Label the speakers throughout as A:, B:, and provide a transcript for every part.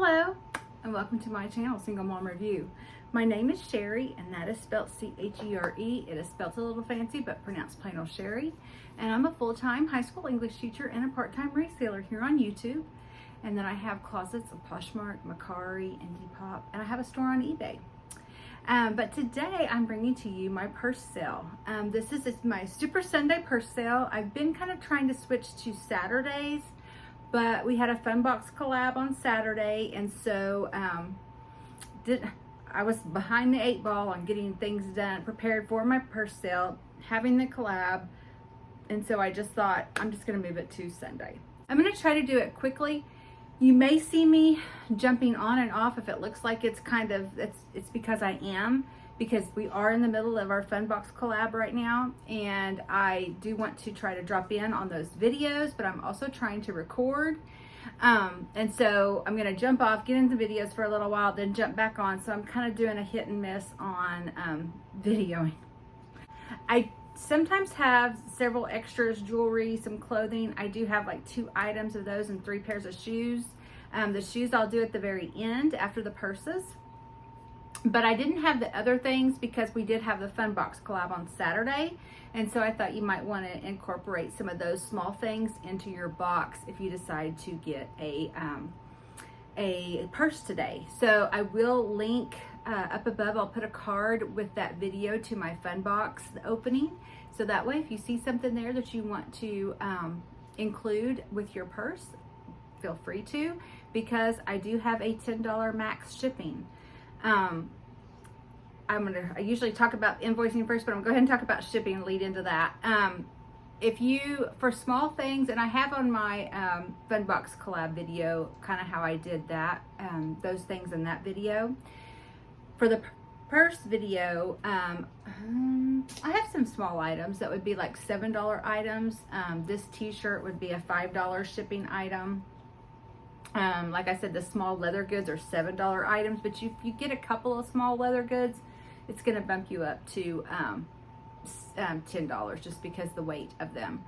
A: Hello and welcome to my channel, Single Mom Review. My name is Sherry and that is spelled C-H-E-R-E. It is spelled a little fancy but pronounced plain old Sherry. And I'm a full-time high school English teacher and a part-time reseller here on YouTube. And then I have closets of Poshmark, Macari, and Depop, and I have a store on eBay. But today I'm bringing to you my purse sale. This is my Super Sunday purse sale. I've been kind of trying to switch to Saturdays, but we had a Fun Box collab on Saturday, and so I was behind the 8 ball on getting things done, prepared for my purse sale, having the collab, and so I just thought I'm just going to move it to Sunday. I'm going to try to do it quickly. You may see me jumping on and off if it looks like it's it's because I am, because we are in the middle of our Fun Box collab right now, and I do want to try to drop in on those videos, but I'm also trying to record. And so I'm going to jump off, get into videos for a little while, then jump back on. So I'm kind of doing a hit and miss on videoing. I sometimes have several extras, jewelry, some clothing. I do have like 2 items of those and 3 pairs of shoes. The shoes I'll do at the very end after the purses. But I didn't have the other things because we did have the Fun Box collab on Saturday. And so I thought you might want to incorporate some of those small things into your box if you decide to get a purse today. So I will link up above. I'll put a card with that video to my Fun Box opening. So that way, if you see something there that you want to include with your purse, feel free to, because I do have a $10 max shipping. I usually talk about invoicing first, but I'm going to go ahead and talk about shipping and lead into that. If you, for small things, and I have on my Fun Box collab video kind of how I did that, those things in that video. For the purse video, I have some small items that would be like $7 items. This t-shirt would be a $5 shipping item. Like I said, the small leather goods are $7 items, but if you get a couple of small leather goods, it's going to bump you up to $10 just because the weight of them.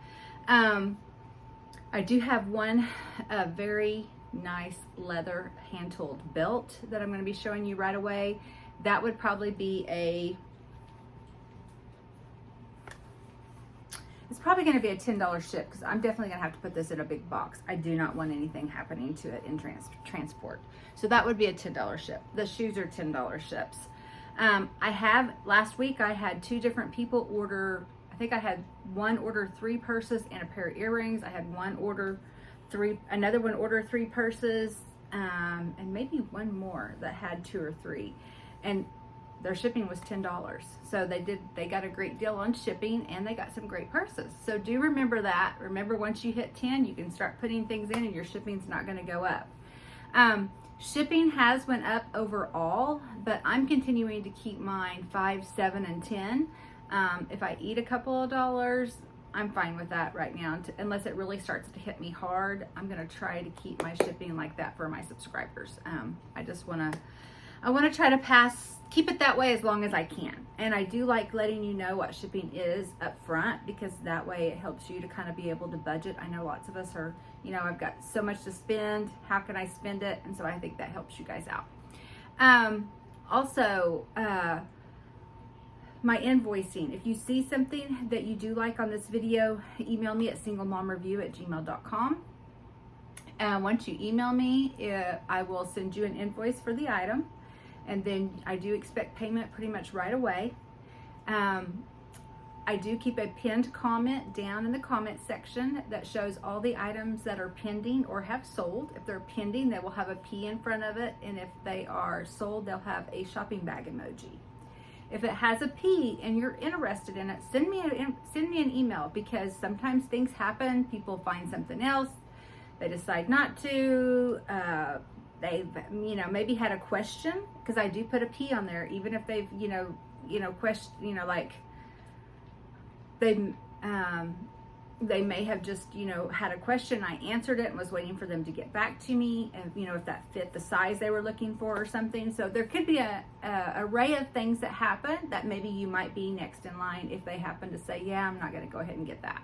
A: I do have one very nice leather hand-tooled belt that I'm going to be showing you right away. That would probably be it's probably going to be a $10 ship, because I'm definitely going to have to put this in a big box. I do not want anything happening to it in transport. So that would be a $10 ship. The shoes are $10 ships. Last week I had 2 different people order. I think I had one order 3 purses and a pair of earrings. I had one order 3, another one order 3 purses, and maybe one more that had 2 or 3. And their shipping was $10. So they got a great deal on shipping, and they got some great purses. So do remember that. Remember, once you hit 10, you can start putting things in and your shipping's not going to go up. Shipping has went up overall, but I'm continuing to keep mine 5, 7, and 10. If I eat a couple of dollars, I'm fine with that right now. Unless it really starts to hit me hard, I'm going to try to keep my shipping like that for my subscribers. I want to try to keep it that way as long as I can. And I do like letting you know what shipping is up front, because that way it helps you to kind of be able to budget. I know lots of us are, I've got so much to spend. How can I spend it? And so I think that helps you guys out. Also, my invoicing. If you see something that you do like on this video, email me at singlemomreview@gmail.com. Once you email me, I will send you an invoice for the item. And then I do expect payment pretty much right away. I do keep a pinned comment down in the comment section that shows all the items that are pending or have sold. If they're pending, they will have a P in front of it. And if they are sold, they'll have a shopping bag emoji. If it has a P and you're interested in it, send me an email, because sometimes things happen. People find something else. They decide not to. They've, maybe had a question, because I do put a P on there, even if they've, question, like they may have just, had a question. I answered it and was waiting for them to get back to me, and if that fit the size they were looking for or something. So there could be a array of things that happen that maybe you might be next in line if they happen to say, yeah, I'm not going to go ahead and get that.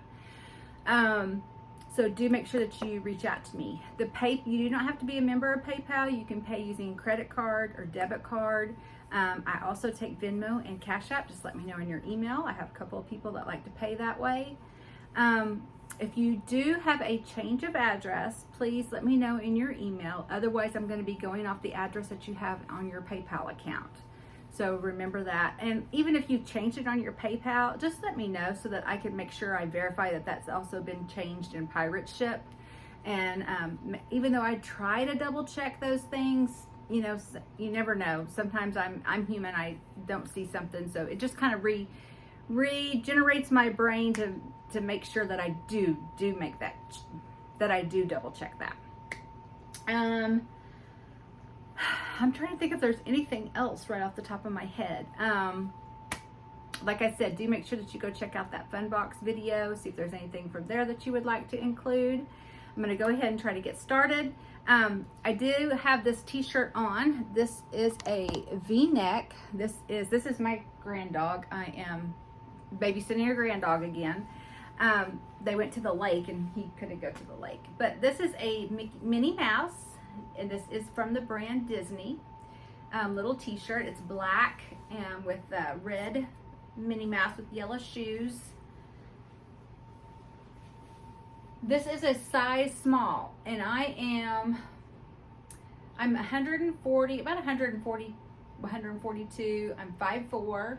A: So do make sure that you reach out to me. You do not have to be a member of PayPal. You can pay using credit card or debit card. I also take Venmo and Cash App. Just let me know in your email. I have a couple of people that like to pay that way. If you do have a change of address, please let me know in your email. Otherwise, I'm going to be going off the address that you have on your PayPal account. So remember that. And even if you've changed it on your PayPal, just let me know so that I can make sure I verify that that's also been changed in Pirate Ship. And even though I try to double check those things, you know, you never know. Sometimes I'm human. I don't see something. So it just kind of regenerates my brain to make sure that I do make that I do double check that. I'm trying to think if there's anything else right off the top of my head. Like I said, do make sure that you go check out that Fun Box video, see if there's anything from there that you would like to include. I'm going to go ahead and try to get started. I do have this t-shirt on. This is a V-neck. This is my grand dog. I am babysitting your grand dog again. They went to the lake and he couldn't go to the lake. But this is a Minnie Mouse, and this is from the brand Disney. Little t-shirt. It's black and with red Minnie Mouse with yellow shoes. This is a size small, and I'm 140, about 140, 142. I'm 5'4".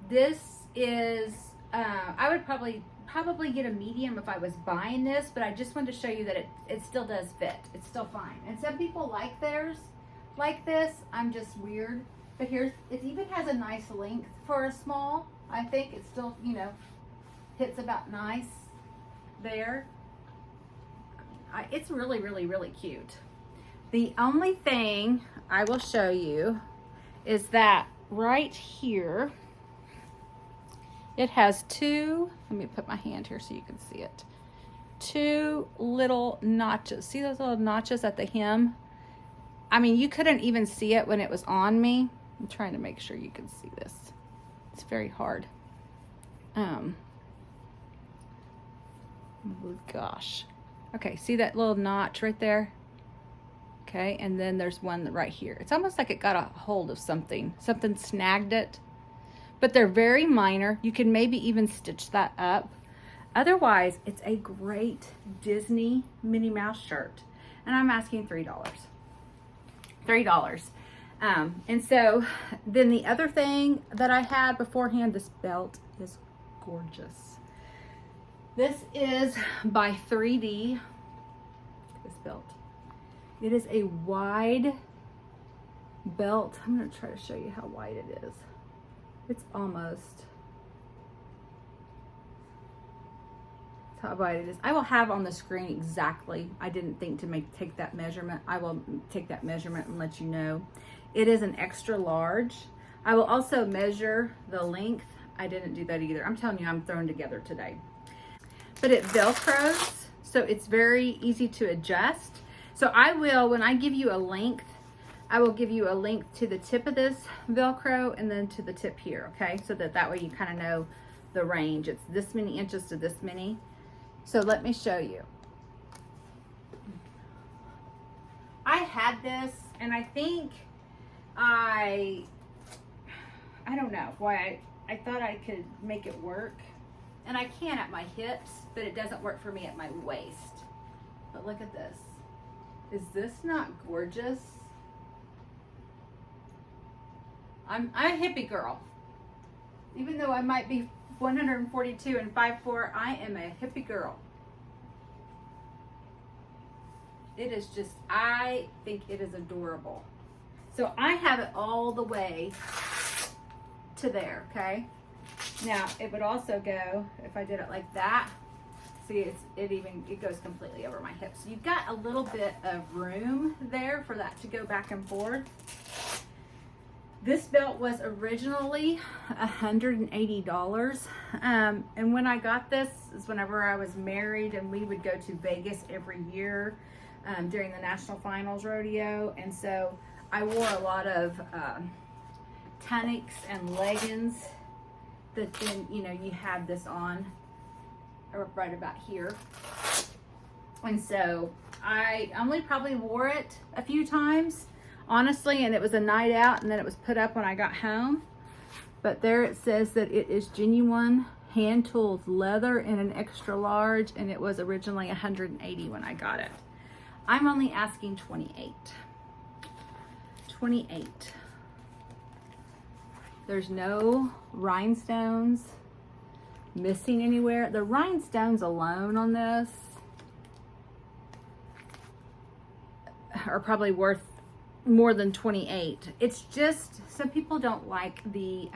A: This is, I would probably get a medium if I was buying this, but I just wanted to show you that it still does fit. It's still fine. And some people like theirs like this. I'm just weird. But it even has a nice length for a small. I think it still, you know, hits about nice there. It's really, really, really cute. The only thing I will show you is that right here, it has two, let me put my hand here so you can see it. Two little notches. See those little notches at the hem? I mean, you couldn't even see it when it was on me. I'm trying to make sure you can see this. It's very hard. Gosh. Okay, see that little notch right there? Okay, and then there's one right here. It's almost like it got a hold of something. Something snagged it. But they're very minor. You can maybe even stitch that up. Otherwise, it's a great Disney Minnie Mouse shirt. And I'm asking $3. $3. And so then the other thing that I had beforehand, this belt is gorgeous. This is by 3D, this belt. It is a wide belt. I'm going to try to show you how wide it is. It's almost, that's how wide it is. I will have on the screen exactly. I didn't think to take that measurement. I will take that measurement and let you know. It is an extra large. I will also measure the length. I didn't do that either. I'm telling you, I'm thrown together today. But it Velcros, so it's very easy to adjust. So I will, when I give you a length, I will give you a length to the tip of this Velcro and then to the tip here, okay? So that way you kind of know the range. It's this many inches to this many. So let me show you. I had this, and I think I don't know why I thought I could make it work. And I can at my hips, but it doesn't work for me at my waist. But look at this. Is this not gorgeous? I'm a hippie girl. Even though I might be 142 and 5'4", I am a hippie girl. It is just, I think it is adorable. So I have it all the way to there, okay? Now, it would also go, if I did it like that, see, it goes completely over my hips. So you've got a little bit of room there for that to go back and forth. This belt was originally $180. And when I got this is whenever I was married and we would go to Vegas every year during the National Finals Rodeo. And so I wore a lot of tunics and leggings that then, you know, you had this on right about here. And so I only probably wore it a few times, honestly, and it was a night out, and then it was put up when I got home. But there it says that it is genuine hand-tooled leather in an extra large, and it was originally $180 when I got it. I'm only asking $28. $28. There's no rhinestones missing anywhere. The rhinestones alone on this are probably worth more than $28. It's just, some people don't like the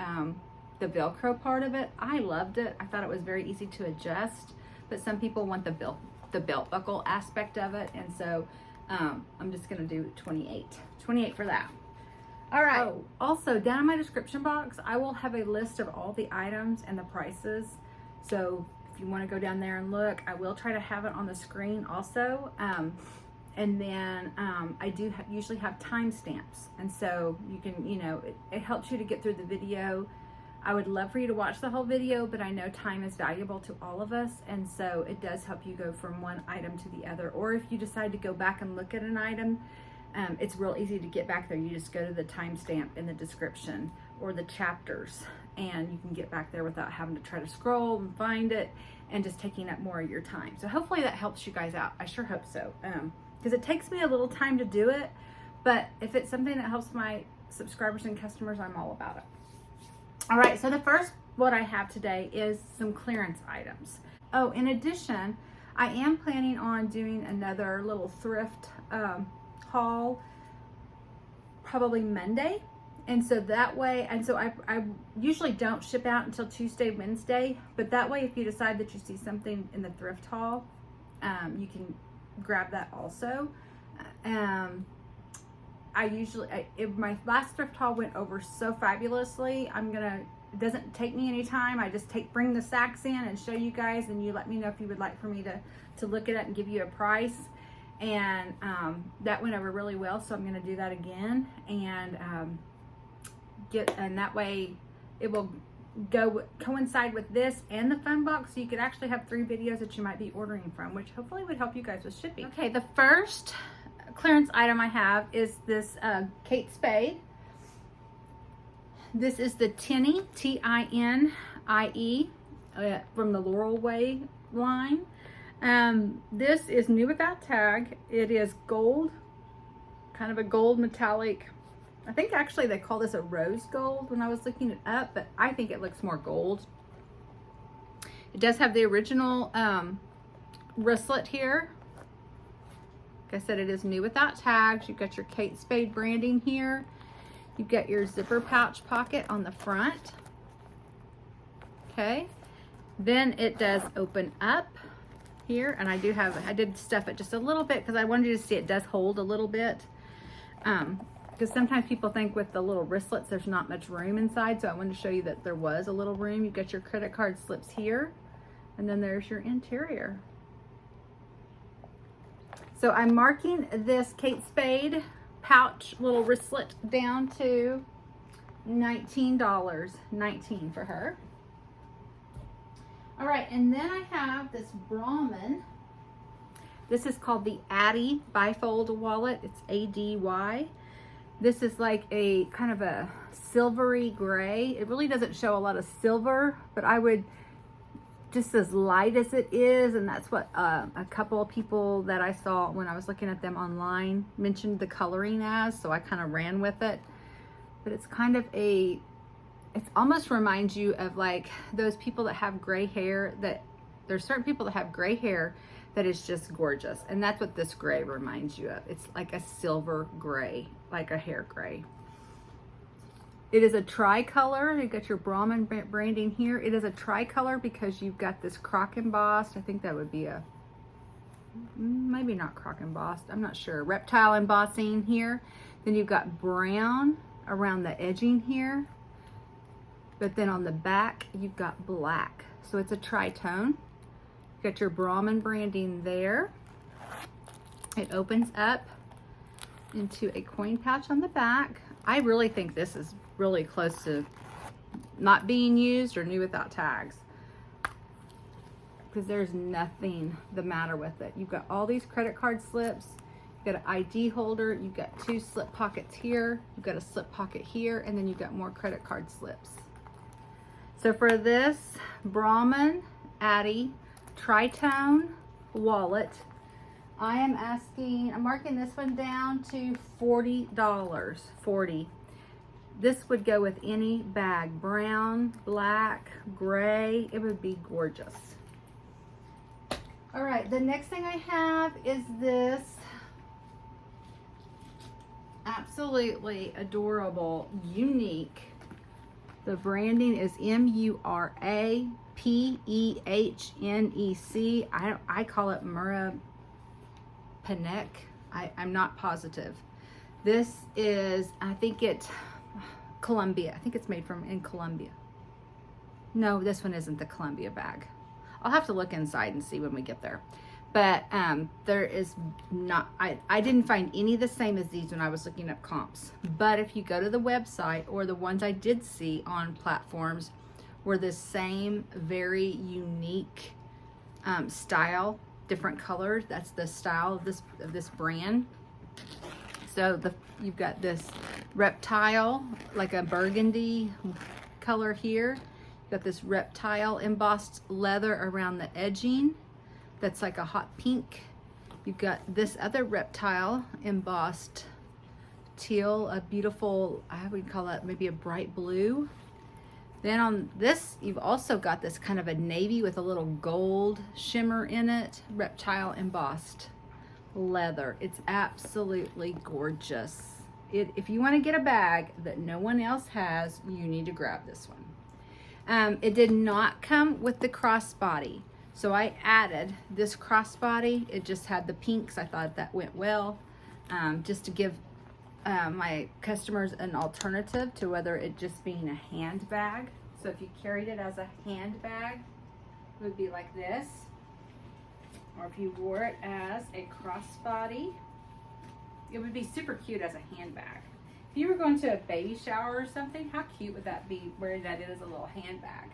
A: Velcro part of it. I loved it. I thought it was very easy to adjust, but some people want the belt buckle aspect of it, and so I'm just gonna do 28. 28 for that. All right. Oh, also down in my description box, I will have a list of all the items and the prices. So if you want to go down there and look, I will try to have it on the screen also. And then I do usually have timestamps, and so you can, you know, it helps you to get through the video. I would love for you to watch the whole video, but I know time is valuable to all of us, and so it does help you go from one item to the other. Or if you decide to go back and look at an item, it's real easy to get back there. You just go to the timestamp in the description or the chapters, and you can get back there without having to try to scroll and find it and just taking up more of your time. So hopefully that helps you guys out. I sure hope so. Because it takes me a little time to do it, but if it's something that helps my subscribers and customers, I'm all about it. All right, so the first what I have today is some clearance items. Oh, in addition, I am planning on doing another little thrift haul probably Monday. And so that way, and so I usually don't ship out until Tuesday, Wednesday, but that way if you decide that you see something in the thrift haul, you can grab that also. My last thrift haul went over so fabulously. It doesn't take me any time. I just bring the sacks in and show you guys, and you let me know if you would like for me to look at it and give you a price. And that went over really well, so I'm going to do that again, and that way it will coincide with this and the fun box, so you could actually have 3 videos that you might be ordering from, which hopefully would help you guys with shipping. Okay, the first clearance item I have is this Kate Spade. This is the Tinie, T-I-N-I-E, from the Laurel Way line. This is new without tag. It is gold, kind of a gold metallic. I think actually they call this a rose gold when I was looking it up, but I think it looks more gold. It does have the original wristlet here. Like I said, it is new without tags. You've got your Kate Spade branding here. You've got your zipper pouch pocket on the front. Okay. Then it does open up here, and I did stuff it just a little bit because I wanted you to see it does hold a little bit. Because sometimes people think with the little wristlets there's not much room inside, so I wanted to show you that there was a little room. You've got your credit card slips here, and then there's your interior. So I'm marking this Kate Spade pouch little wristlet down to $19. $19 for her. All right, and then I have this Brahmin. This is called the Addy Bifold wallet. It's A-D-Y. This is like a kind of a silvery gray. It really doesn't show a lot of silver, but I would, just as light as it is, and that's what a couple of people that I saw when I was looking at them online mentioned the coloring as, so I kind of ran with it. But it's kind of it almost reminds you of like those people that have gray hair, that there's certain people that have gray hair that is just gorgeous, and that's what this gray reminds you of. It's like a silver gray, like a hair gray. It is a tricolor. You got your Brahmin branding here. It is a tricolor because you've got this croc embossed. I think that would be a, maybe not croc embossed, I'm not sure. Reptile embossing here. Then you've got brown around the edging here. But then on the back, you've got black. So it's a tritone. You've got your Brahmin branding there. It opens up into a coin pouch on the back. I really think this is really close to not being used or new without tags. because there's nothing the matter with it. You've got all these credit card slips. You've got an ID holder. You've got 2 slip pockets here. You've got a slip pocket here, and then you've got more credit card slips. So for this Brahmin Addy Tritone wallet, I'm marking this one down to $40. $40. This would go with any bag, brown, black, gray. It would be gorgeous. All right, the next thing I have is this absolutely adorable, unique. The branding is Mura Pehnec. I call it Mura Pehnec. I'm not positive. This is, I think it's Columbia. I think it's made in Columbia. No, this one isn't the Columbia bag. I'll have to look inside and see when we get there. But there is not, I didn't find any the same as these when I was looking up comps. But if you go to the website, or the ones I did see on platforms, were the same very unique style, different colors. That's the style of this brand. So you've got this reptile, like a burgundy color here. You've got this reptile embossed leather around the edging. That's like a hot pink. You've got this other reptile embossed teal, a beautiful, I would call that maybe a bright blue. Then on this, you've also got this kind of a navy with a little gold shimmer in it, reptile embossed leather. It's absolutely gorgeous. If you want to get a bag that no one else has, you need to grab this one. It did not come with the crossbody, so I added this crossbody. It just had the pinks. I thought that went well, just to give my customers an alternative to whether it just being a handbag. So if you carried it as a handbag, it would be like this. Or if you wore it as a crossbody, it would be super cute as a handbag. If you were going to a baby shower or something, how cute would that be, wearing that as a little handbag?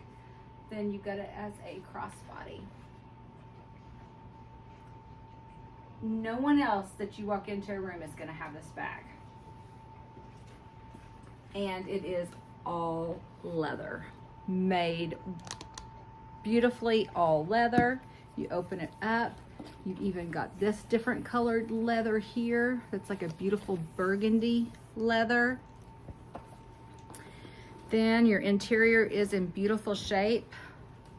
A: Then you got it as a crossbody. No one else that you walk into a room is going to have this bag. And it is all leather, made beautifully, all leather. You open it up, you've even got this different colored leather here. It's like a beautiful burgundy leather. Then your interior is in beautiful shape.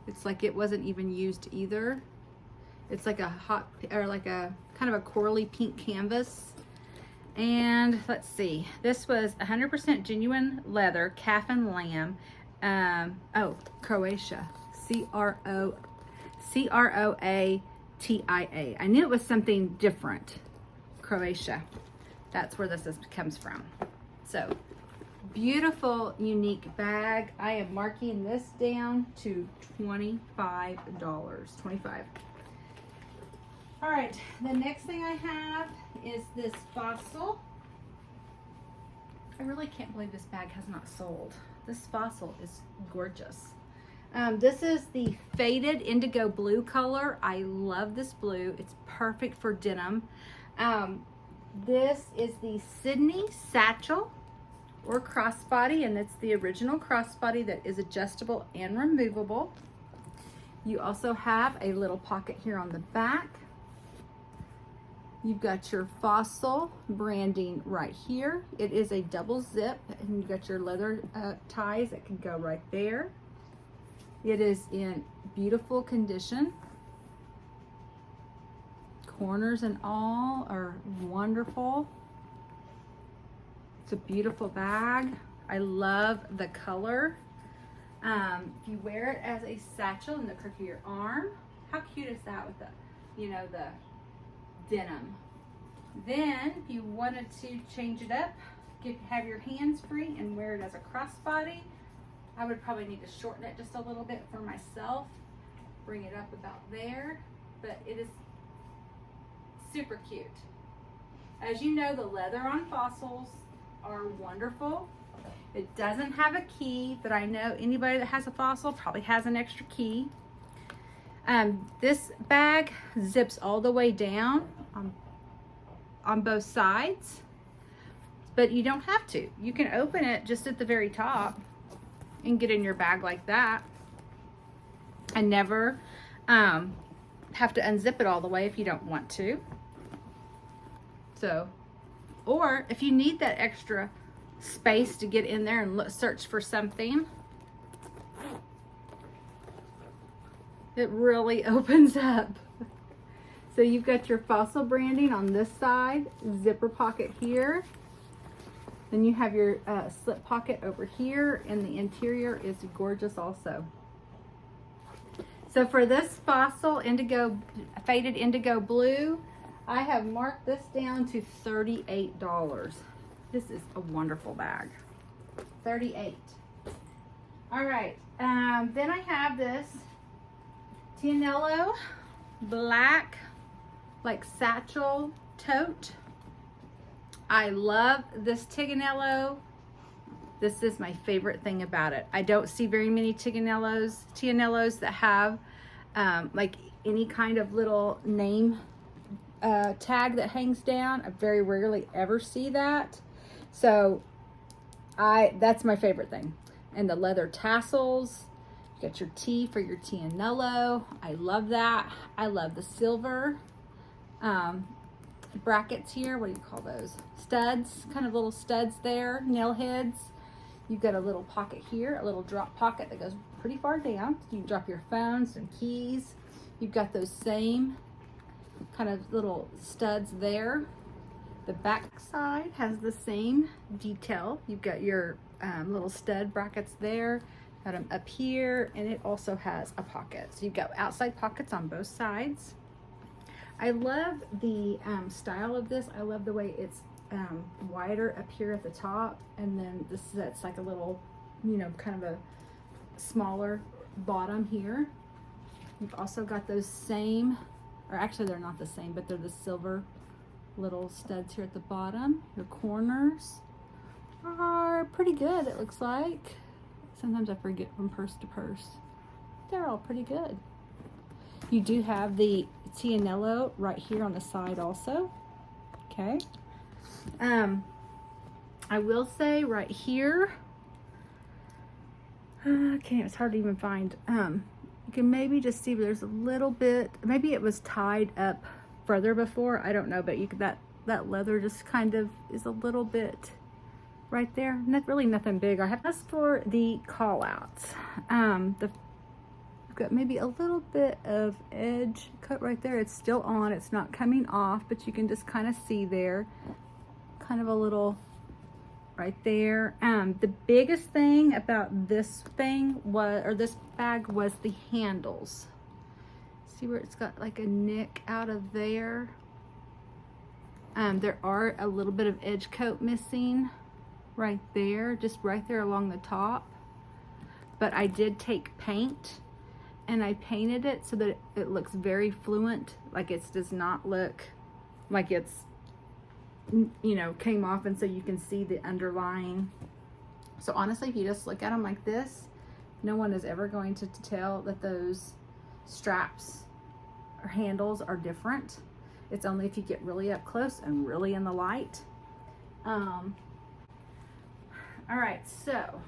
A: It's like it wasn't even used either. It's like a hot, or like a kind of a corally pink canvas. And let's see, this was 100% genuine leather, calf and lamb. Croatia, Croatia. I knew it was something different. Croatia. That's where this comes from. So, beautiful, unique bag. I am marking this down to $25. $25. All right, the next thing I have is this fossil. I really can't believe this bag has not sold. This fossil is gorgeous. This is the faded indigo blue color. I love this blue. It's perfect for denim. This is the Sydney Satchel or crossbody, and it's the original crossbody that is adjustable and removable. You also have a little pocket here on the back. You've got your fossil branding right here. It is a double zip, and you've got your leather ties that can go right there. It is in beautiful condition. Corners and all are wonderful. It's a beautiful bag. I love the color. If you wear it as a satchel in the crook of your arm, how cute is that with the, the denim? Then if you wanted to change it up, have your hands free and wear it as a crossbody, I would probably need to shorten it just a little bit for myself, bring it up about there, but it is super cute. As you know, the leather on fossils are wonderful. It doesn't have a key, but I know anybody that has a fossil probably has an extra key. This bag zips all the way down on both sides, but you don't have to. You can open it just at the very top and get in your bag like that, and never have to unzip it all the way if you don't want to. So, or if you need that extra space to get in there and search for something, it really opens up. So you've got your Fossil branding on this side, zipper pocket here. Then you have your slip pocket over here, and the interior is gorgeous also. So for this Fossil indigo, faded indigo blue, I have marked this down to $38. This is a wonderful bag. $38. All right, then I have this Tiganello black, like satchel tote. I love this Tiganello. This is my favorite thing about it. I don't see very many Tiganellos that have like any kind of little name tag that hangs down. I very rarely ever see that. So that's my favorite thing. And the leather tassels. You got your T for your Tiganello. I love that. I love the silver brackets here. What do you call those? Studs, kind of little studs there, nail heads. You've got a little pocket here, a little drop pocket that goes pretty far down. You can drop your phones and keys. You've got those same kind of little studs there. The back side has the same detail. You've got your little stud brackets there. Got them up here, and it also has a pocket. So you've got outside pockets on both sides. I love the style of this. I love the way it's wider up here at the top, and then that's like a little, you know, kind of a smaller bottom here. You've also got those same, or actually they're not the same, but they're the silver little studs here at the bottom. Your corners are pretty good, it looks like. Sometimes I forget from purse to purse. They're all pretty good. You do have the Tiganello right here on the side also. Okay. I will say right here, it's hard to even find. You can maybe just see there's a little bit, maybe it was tied up further before, I don't know, but you could, that leather just kind of is a little bit right there. Not really nothing big. I have as for the call outs. You've got maybe a little bit of edge cut right there. It's still on, it's not coming off, but you can just kind of see there, kind of a little right there. The biggest thing about this thing was, or this bag, was the handles. See where it's got like a nick out of there? There are a little bit of edge coat missing right there, just right there along the top. But I did take paint and I painted it so that it looks very fluent, like it does not look like it's, you know, came off, and so you can see the underlying. So honestly, if you just look at them like this, no one is ever going to tell that those straps or handles are different. It's only if you get really up close and really in the light. All right, so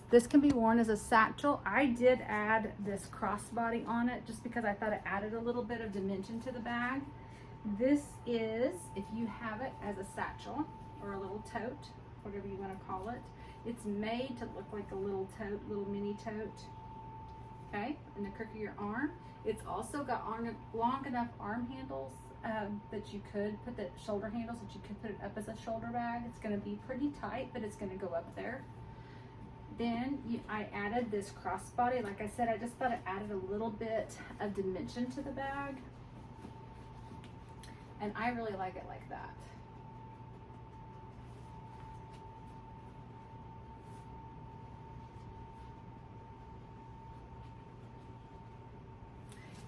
A: this can be worn as a satchel. I did add this crossbody on it just because I thought it added a little bit of dimension to the bag. This is, if you have it as a satchel or a little tote, whatever you want to call it, it's made to look like a little tote, little mini tote, okay, in the crook of your arm. It's also got long enough arm handles that you could put the shoulder handles, that you could put it up as a shoulder bag. It's going to be pretty tight, but it's going to go up there. Then I added this crossbody. Like I said, I just thought it added a little bit of dimension to the bag. And I really like it like that.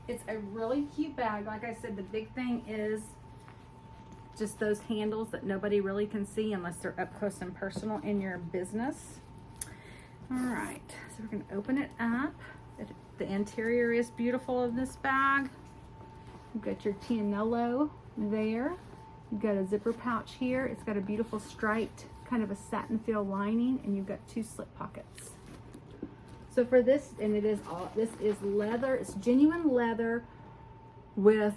A: It's a really cute bag. Like I said, the big thing is just those handles that nobody really can see unless they're up close and personal in your business. All right, so we're gonna open it up. The interior is beautiful in this bag. You've got your Tiganello there. You've got a zipper pouch here. It's got a beautiful striped kind of a satin feel lining, and you've got 2 slip pockets. So for this, and this is leather. It's genuine leather with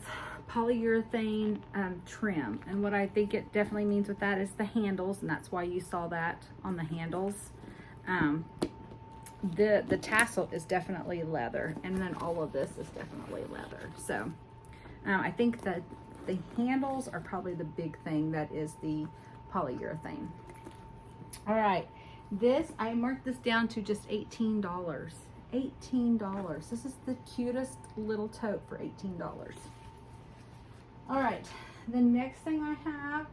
A: polyurethane trim. And what I think it definitely means with that is the handles, and that's why you saw that on the handles. The tassel is definitely leather, and then all of this is definitely leather. So I think that the handles are probably the big thing that is the polyurethane. All right, this, I marked this down to just $18. $18. This is the cutest little tote for $18. All right, the next thing I have,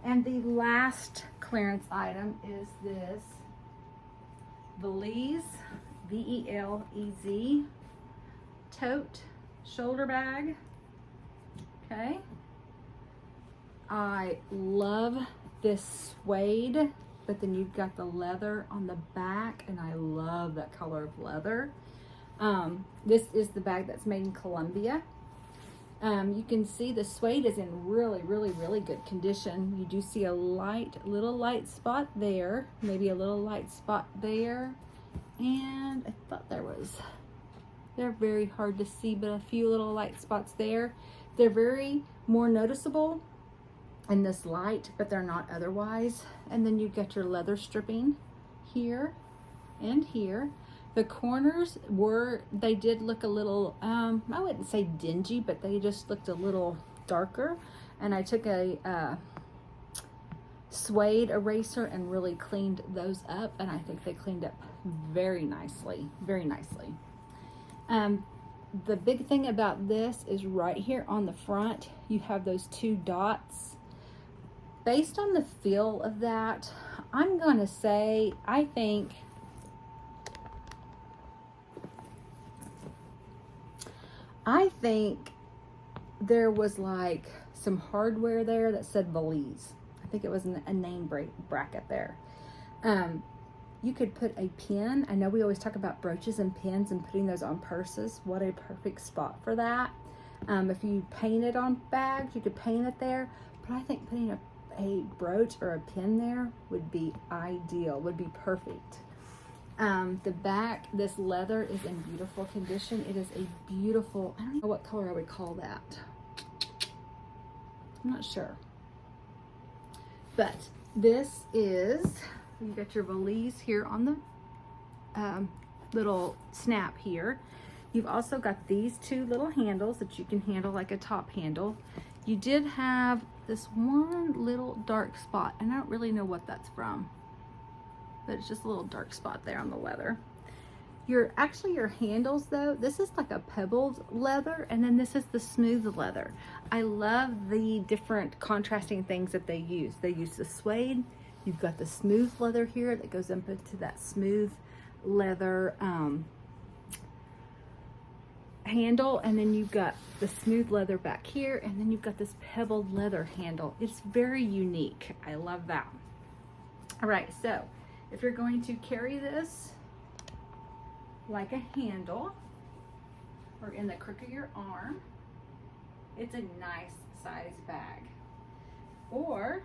A: and the last clearance item, is this Velez, V-E-L-E-Z tote shoulder bag. Okay, I love this suede, but then you've got the leather on the back, and I love that color of leather. This is the bag that's made in Colombia. You can see the suede is in really good condition. You do see a little light spot there, maybe a little light spot there, and I thought they're very hard to see, but a few little light spots there. They're very more noticeable in this light, but they're not otherwise. And then you've got your leather stripping here and here. The corners they did look a little, I wouldn't say dingy, but they just looked a little darker. And I took a suede eraser and really cleaned those up, and I think they cleaned up very nicely, very nicely. The big thing about this is right here on the front, you have those 2 dots. Based on the feel of that, I'm gonna say, I think there was like some hardware there that said Velez. I think it was a name bracket there. You could put a pin. I know we always talk about brooches and pins and putting those on purses. What a perfect spot for that. If you paint it on bags, you could paint it there. But I think putting a brooch or a pin there would be ideal, would be perfect. The back, this leather is in beautiful condition. It is a beautiful, I don't know what color I would call that. I'm not sure. But this is, you got your Velez here on the little snap here. You've also got these 2 little handles that you can handle like a top handle. You did have this one little dark spot, and I don't really know what that's from, but it's just a little dark spot there on the leather. Your handles though, this is like a pebbled leather, and then this is the smooth leather. I love the different contrasting things that they use. They use the suede. You've got the smooth leather here that goes up into that smooth leather handle, and then you've got the smooth leather back here, and then you've got this pebbled leather handle. It's very unique. I love that. All right, so if you're going to carry this like a handle or in the crook of your arm, it's a nice size bag. Or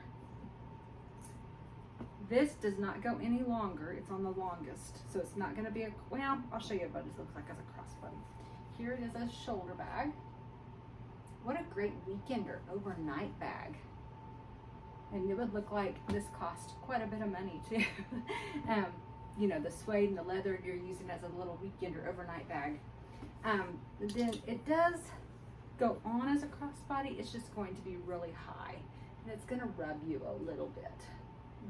A: this does not go any longer. It's on the longest, so it's not going to be a, well, I'll show you what it looks like as a crossbody. Here it is, a shoulder bag. What a great weekend or overnight bag. And it would look like this cost quite a bit of money too. You know, the suede and the leather you're using as a little weekend or overnight bag. Then it does go on as a crossbody. It's just going to be really high, and it's going to rub you a little bit.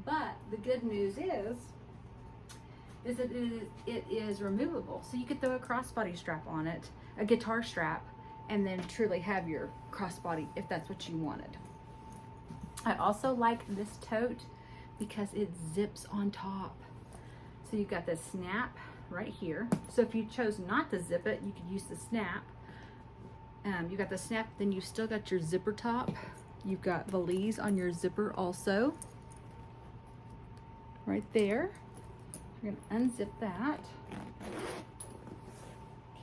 A: But the good news is that it is removable. So you could throw a crossbody strap on it, a guitar strap, and then truly have your crossbody if that's what you wanted. I also like this tote because it zips on top. So you've got this snap right here. So if you chose not to zip it, you could use the snap. You got the snap, then you still got your zipper top. You've got Velez on your zipper also. Right there. You're gonna unzip that.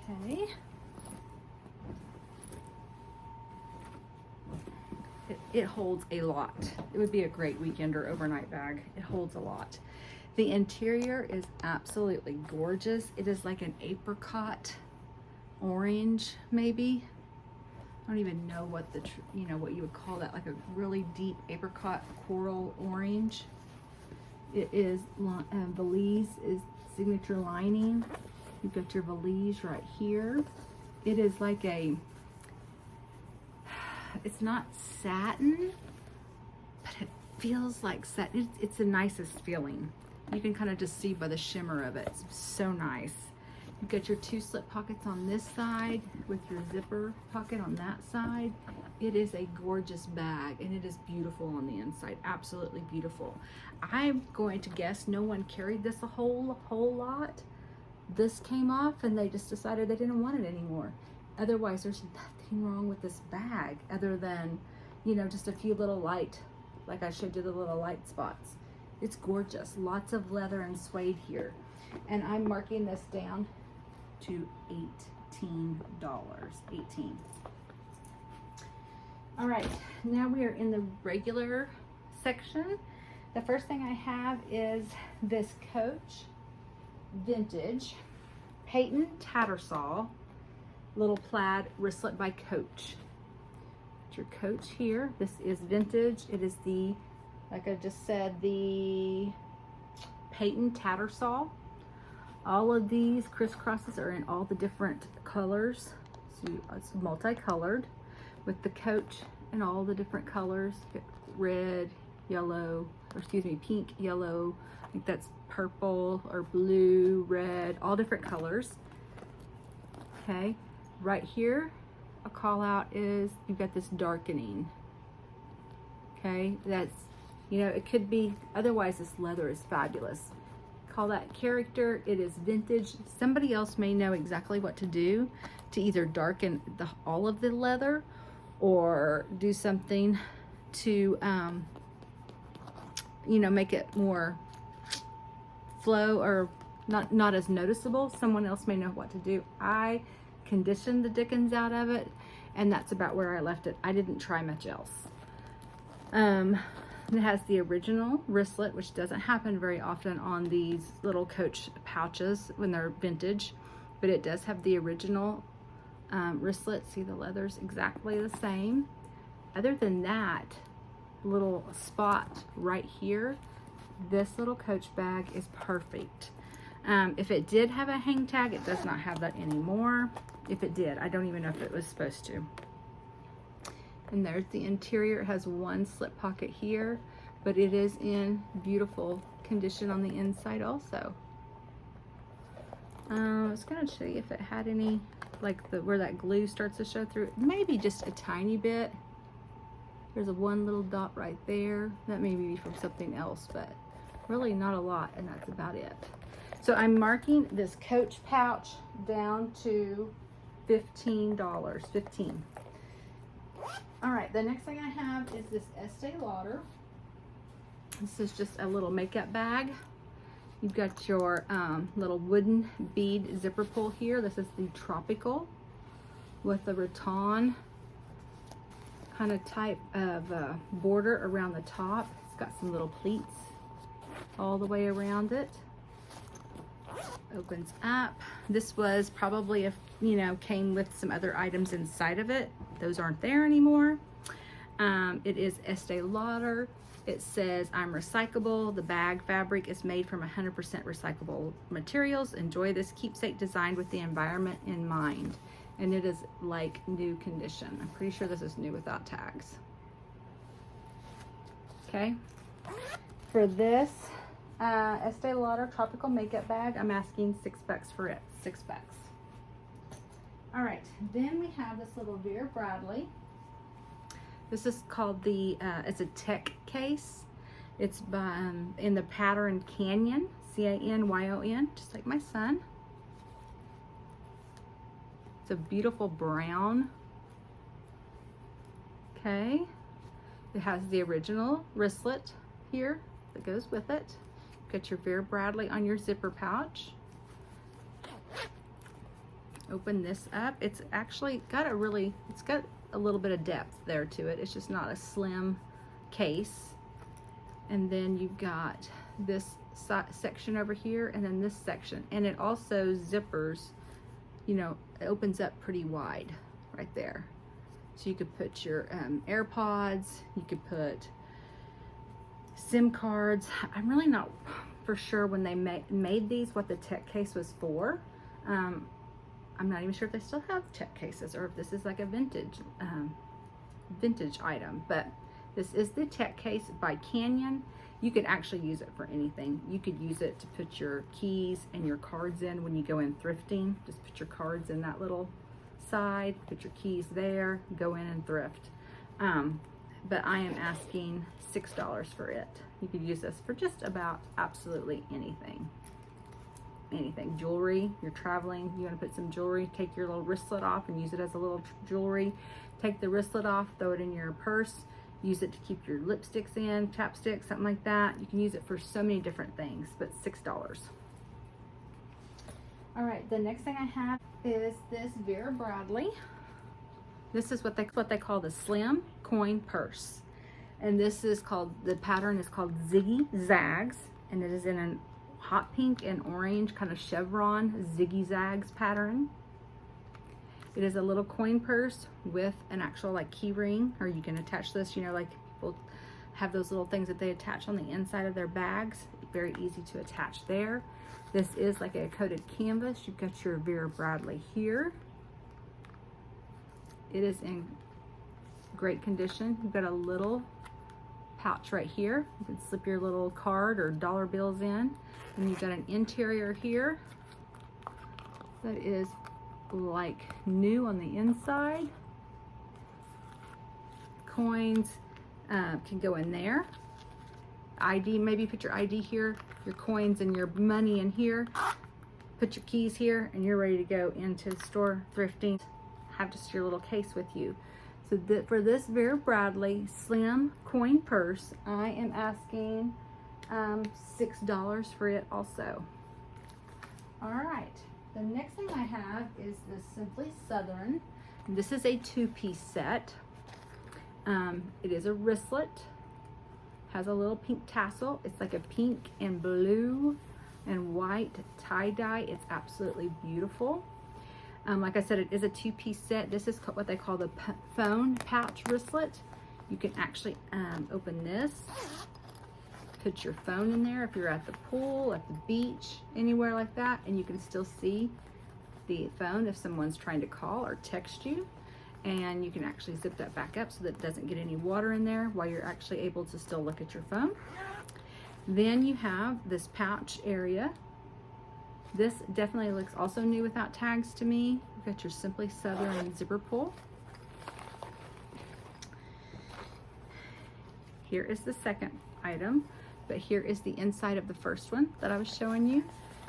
A: Okay. It holds a lot. It would be a great weekend or overnight bag. It holds a lot. The interior is absolutely gorgeous. It is like an apricot orange, maybe. I don't even know what the, what you would call that, like a really deep apricot coral orange. It is, Velez is signature lining. You've got your Velez right here. It is like a, it's not satin, but it feels like satin. It's the nicest feeling. You can kind of just see by the shimmer of it. It's so nice. You've got your 2 slip pockets on this side with your zipper pocket on that side. It is a gorgeous bag, and it is beautiful on the inside. Absolutely beautiful. I'm going to guess no one carried this a whole lot. This came off and they just decided they didn't want it anymore. Otherwise, there's nothing wrong with this bag other than, just a few little light, like I showed you, the little light spots. It's gorgeous. Lots of leather and suede here. And I'm marking this down to $18. 18. All right, now we are in the regular section. The first thing I have is this Coach vintage Peyton Tattersall little plaid wristlet by Coach. Got your Coach here. This is vintage. It is the, like I just said, the Peyton Tattersall. All of these crisscrosses are in all the different colors. So it's multicolored with the Coach in all the different colors. Red, yellow, or excuse me, pink, yellow. I think that's purple or blue, red, all different colors. Okay, right here, a call out is you've got this darkening. Okay, that's, it could be, otherwise this leather is fabulous. Call that character. It is vintage. Somebody else may know exactly what to do to either darken all of the leather or do something to make it more flow or not as noticeable. Someone else may know what to do. I conditioned the dickens out of it, and that's about where I left it. I didn't try much else. It has the original wristlet, which doesn't happen very often on these little Coach pouches when they're vintage, but it does have the original wristlet. See, the leather's exactly the same. Other than that little spot right here, this little Coach bag is perfect. If it did have a hang tag, it does not have that anymore. If it did, I don't even know if it was supposed to. And there's the interior. It has one slip pocket here, but it is in beautiful condition on the inside also. I was going to show you if it had any, like where that glue starts to show through. Maybe just a tiny bit. There's one little dot right there. That may be from something else, but really not a lot, and that's about it. So I'm marking this Coach pouch down to $15. 15. All right, the next thing I have is this Estee Lauder. This is just a little makeup bag. You've got your little wooden bead zipper pull here. This is the Tropical with the rattan kind of type of border around the top. It's got some little pleats all the way around it. Opens up. This was probably, came with some other items inside of it. Those aren't there anymore. It is Estee Lauder. It says, I'm recyclable. The bag fabric is made from 100% recyclable materials. Enjoy this keepsake designed with the environment in mind. And it is like new condition. I'm pretty sure this is new without tags. Okay. For this Estee Lauder Tropical Makeup Bag, I'm asking $6 for it. $6. All right, then we have this little Vera Bradley. This is called the, it's a tech case. It's by, in the pattern Canyon, C-A-N-Y-O-N, just like my son. It's a beautiful brown. Okay. It has the original wristlet here that goes with it. Got your Vera Bradley on your zipper pouch. Open this up. It's actually got it's got a little bit of depth there to it. It's just not a slim case. And then you've got this section over here, and then this section. And it also zippers, you know, it opens up pretty wide right there. So you could put your AirPods, you could put SIM cards. I'm really not for sure when they made these what the tech case was for. I'm not even sure if they still have tech cases or if this is like a vintage item, but this is the tech case by Canyon. You could actually use it for anything. You could use it to put your keys and your cards in when you go in thrifting. Just put your cards in that little side, put your keys there, go in and thrift. But I am asking $6 for it. You could use this for just about absolutely anything. Anything. Jewelry, you're traveling, you want to put some jewelry, take your little wristlet off and use it as a little jewelry. Take the wristlet off, throw it in your purse, use it to keep your lipsticks in, chapstick, something like that. You can use it for so many different things, but $6. All right, the next thing I have is this Vera Bradley. This is what they call the slim coin purse. And this is called, the pattern is called Ziggy Zags, and it is in a hot pink and orange kind of chevron Ziggy Zags pattern. It is a little coin purse with an actual like key ring, or you can attach this, you know, like people have those little things that they attach on the inside of their bags. Very easy to attach there. This is like a coated canvas. You've got your Vera Bradley here. It is in great condition. You've got a little pouch right here. You can slip your little card or dollar bills in. And you've got an interior here that is like new on the inside. Coins can go in there. ID, maybe put your ID here, your coins and your money in here. Put your keys here, and you're ready to go into the store thrifting. Have just your little case with you. So for this Vera Bradley slim coin purse, I am asking $6 for it also. All right, the next thing I have is the Simply Southern. This is a two-piece set. It is a wristlet, has a little pink tassel. It's like a pink and blue and white tie-dye. It's absolutely beautiful. Like I said, it is a two-piece set. This is what they call the phone pouch wristlet. You can actually open this, put your phone in there if you're at the pool, at the beach, anywhere like that, and you can still see the phone if someone's trying to call or text you. And you can actually zip that back up so that it doesn't get any water in there while you're actually able to still look at your phone. Then you have this pouch area. This definitely looks also new without tags to me. You've got your Simply Southern zipper pull. Here is the second item, but here is the inside of the first one that I was showing you.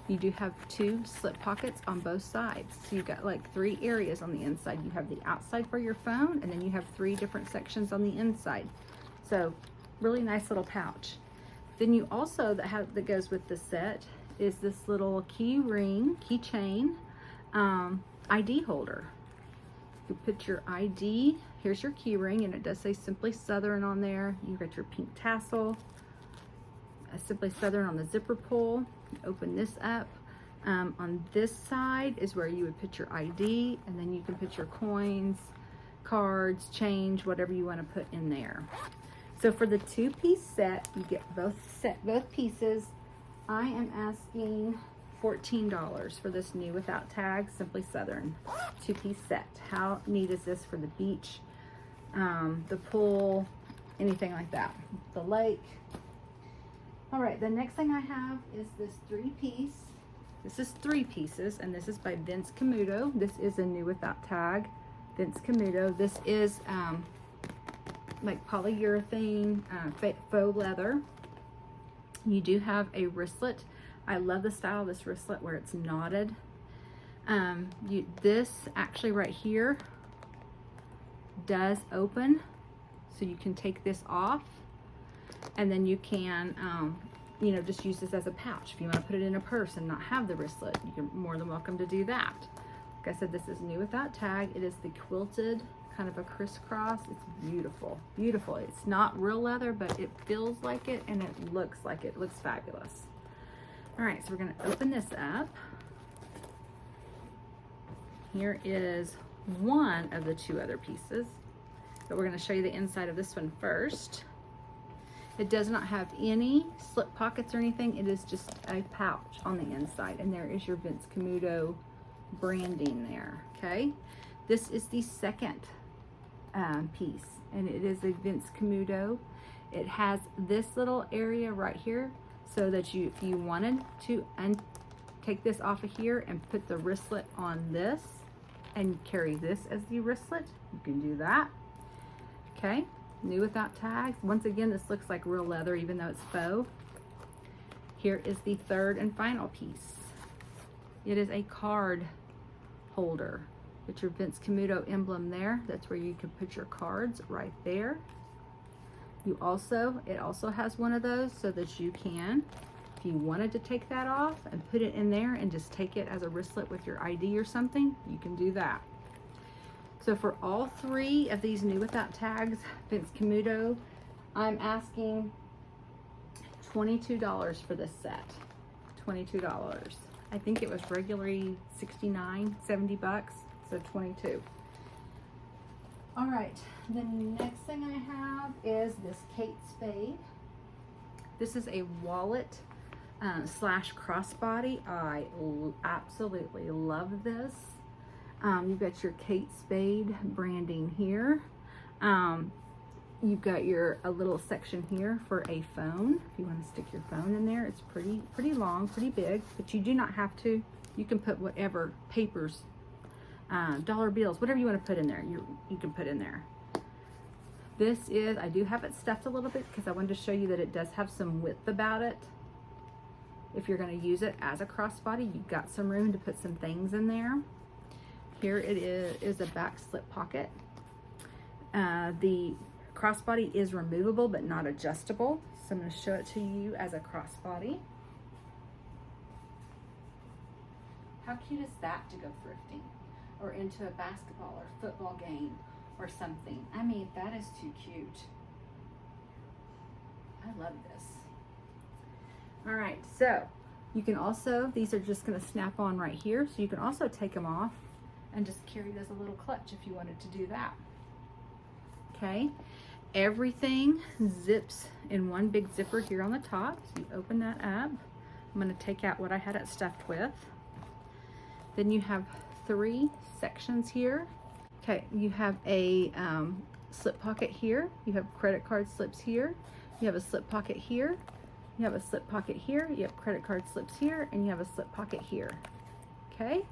A: You do have two slip pockets on both sides. So you've got like 3 areas on the inside. You have the outside for your phone, and then you have 3 different sections on the inside. So really nice little pouch. Then you also, that goes with the set, is this little keychain ID holder. You put your ID, here's your key ring, and it does say Simply Southern on there. You've got your pink tassel, a Simply Southern on the zipper pull. Open this up. On this side is where you would put your ID, and then you can put your coins, cards, change, whatever you want to put in there. So for the two-piece set, you get both pieces. I am asking $14 for this new without tags Simply Southern two-piece set. How neat is this for the beach, the pool, anything like that, the lake. All right, the next thing I have is this 3-piece. This is 3 pieces, and this is by Vince Camuto. This is a new without tag Vince Camuto. This is like polyurethane, faux leather. You do have a wristlet. I love the style of this wristlet where it's knotted. This actually right here does open, so you can take this off, and then you can you know, just use this as a pouch. If you want to put it in a purse and not have the wristlet, you're more than welcome to do that. Like I said, this is new without tag. It is the quilted, kind of a crisscross. It's beautiful, beautiful. It's not real leather, but it feels like it and it looks like it. It looks fabulous. All right, so we're gonna open this up. Here is one of the two other pieces, but we're gonna show you the inside of this one first. It does not have any slip pockets or anything. It is just a pouch on the inside, and there is your Vince Camuto branding there, okay? This is the second piece, and it is a Vince Camuto. It has this little area right here, so that if you wanted to take this off of here and put the wristlet on this, and carry this as the wristlet, you can do that, okay? New without tags. Once again, this looks like real leather, even though it's faux. Here is the third and final piece. It is a card holder. It's your Vince Camuto emblem there. That's where you can put your cards right there. It also has one of those so that you can, if you wanted to take that off and put it in there and just take it as a wristlet with your ID or something, you can do that. So for all three of these new without tags, Vince Camuto, I'm asking $22 for this set. $22. I think it was regularly $69, 70 bucks, so 22. All right, the next thing I have is this Kate Spade. This is a wallet slash crossbody. I absolutely love this. You've got your Kate Spade branding here. You've got a little section here for a phone. If you want to stick your phone in there, it's pretty long, pretty big, but you do not have to. You can put whatever papers, dollar bills, whatever you want to put in there, you can put in there. This is, I do have it stuffed a little bit because I wanted to show you that it does have some width about it. If you're going to use it as a crossbody, you've got some room to put some things in there. Here it is a back slip pocket. The crossbody is removable but not adjustable, so I'm going to show it to you as a crossbody. How cute is that to go thrifting or into a basketball or football game or something? I mean, that is too cute. I love this. All right, so you can also, these are just going to snap on right here, so you can also take them off and just carry it as a little clutch if you wanted to do that. Okay, everything zips in one big zipper here on the top. So you open that up. I'm going to take out what I had it stuffed with. Then you have 3 sections here. Okay, you have a slip pocket here. You have credit card slips here. You have a slip pocket here. You have a slip pocket here. You have credit card slips here, and you have a slip pocket here. Okay.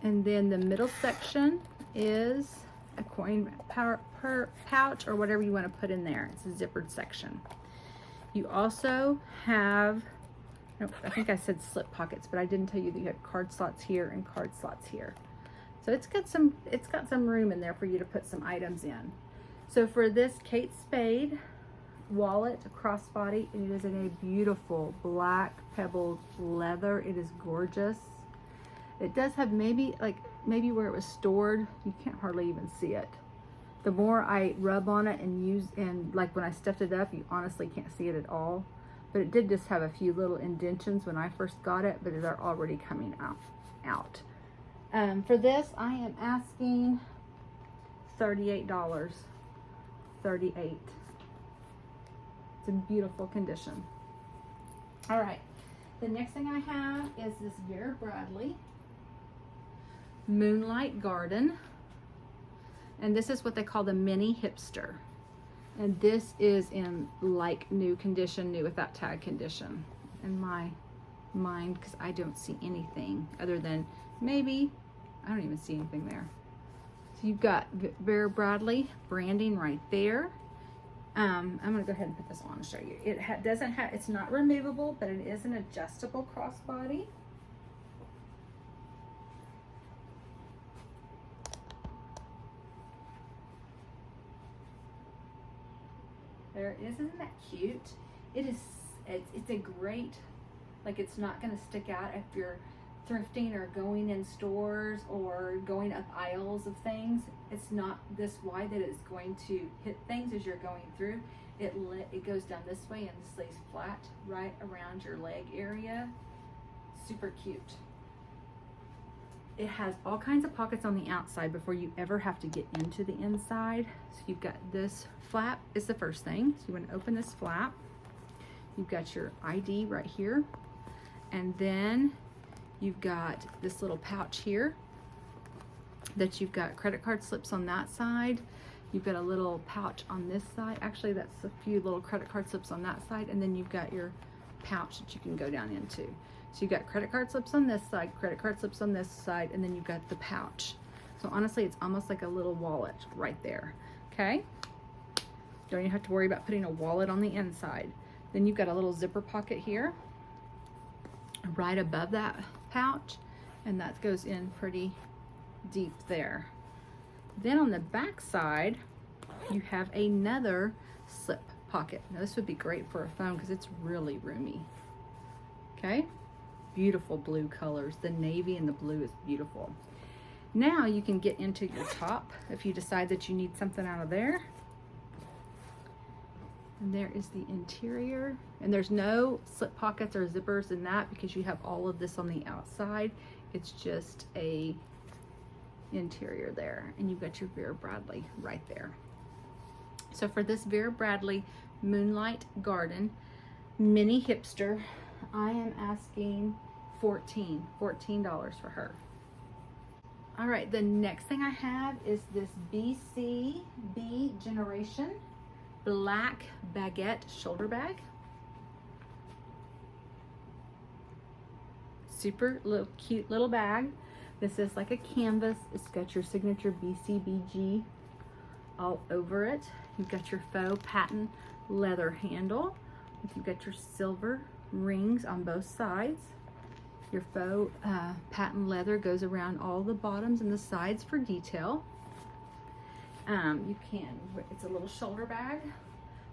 A: And then the middle section is a coin pouch or whatever you want to put in there. It's a zippered section. You also have, I think I said slip pockets, but I didn't tell you that you had card slots here and card slots here. So it's got some room in there for you to put some items in. So for this Kate Spade wallet crossbody, it is in a beautiful black pebbled leather. It is gorgeous. It does have maybe where it was stored, you can't hardly even see it. The more I rub on it and like when I stuffed it up, you honestly can't see it at all. But it did just have a few little indentions when I first got it, but they're already coming out. For this, I am asking $38. $38. It's in beautiful condition. All right, the next thing I have is this Vera Bradley Moonlight Garden, and this is what they call the mini hipster, and this is in like new condition, new without tag condition in my mind, because I don't see anything other than maybe, I don't even see anything there. So you've got Vera Bradley branding right there. I'm gonna go ahead and put this on and show you. It doesn't have, it's not removable, but it is an adjustable crossbody. There it is. Isn't that cute? It is. It's a great, like, it's not going to stick out if you're thrifting or going in stores or going up aisles of things, it's not this wide that it's going to hit things as you're going through. It goes down this way and this lays flat right around your leg area. Super cute. It has all kinds of pockets on the outside before you ever have to get into the inside. So you've got this flap is the first thing. So you want to open this flap. You've got your ID right here. And then you've got this little pouch here that you've got credit card slips on that side. You've got a little pouch on this side. Actually, that's a few little credit card slips on that side. And then you've got your pouch that you can go down into. So you've got credit card slips on this side, credit card slips on this side, and then you've got the pouch. So honestly, it's almost like a little wallet right there, okay? Don't even have to worry about putting a wallet on the inside. Then you've got a little zipper pocket here, right above that pouch, and that goes in pretty deep there. Then on the back side, you have another slip pocket. Now this would be great for a phone because it's really roomy, okay? Beautiful blue colors. The navy and the blue is beautiful. Now you can get into your top if you decide that you need something out of there. And there is the interior. And there's no slip pockets or zippers in that because you have all of this on the outside. It's just a interior there. And you've got your Vera Bradley right there. So for this Vera Bradley Moonlight Garden Mini Hipster, I am asking $14 for her. All right, the next thing I have is this BCB Generation Black Baguette Shoulder Bag. Super little cute little bag. This is like a canvas. It's got your signature BCBG all over it. You've got your faux patent leather handle. You've got your silver rings on both sides. Your faux patent leather goes around all the bottoms and the sides for detail. It's a little shoulder bag.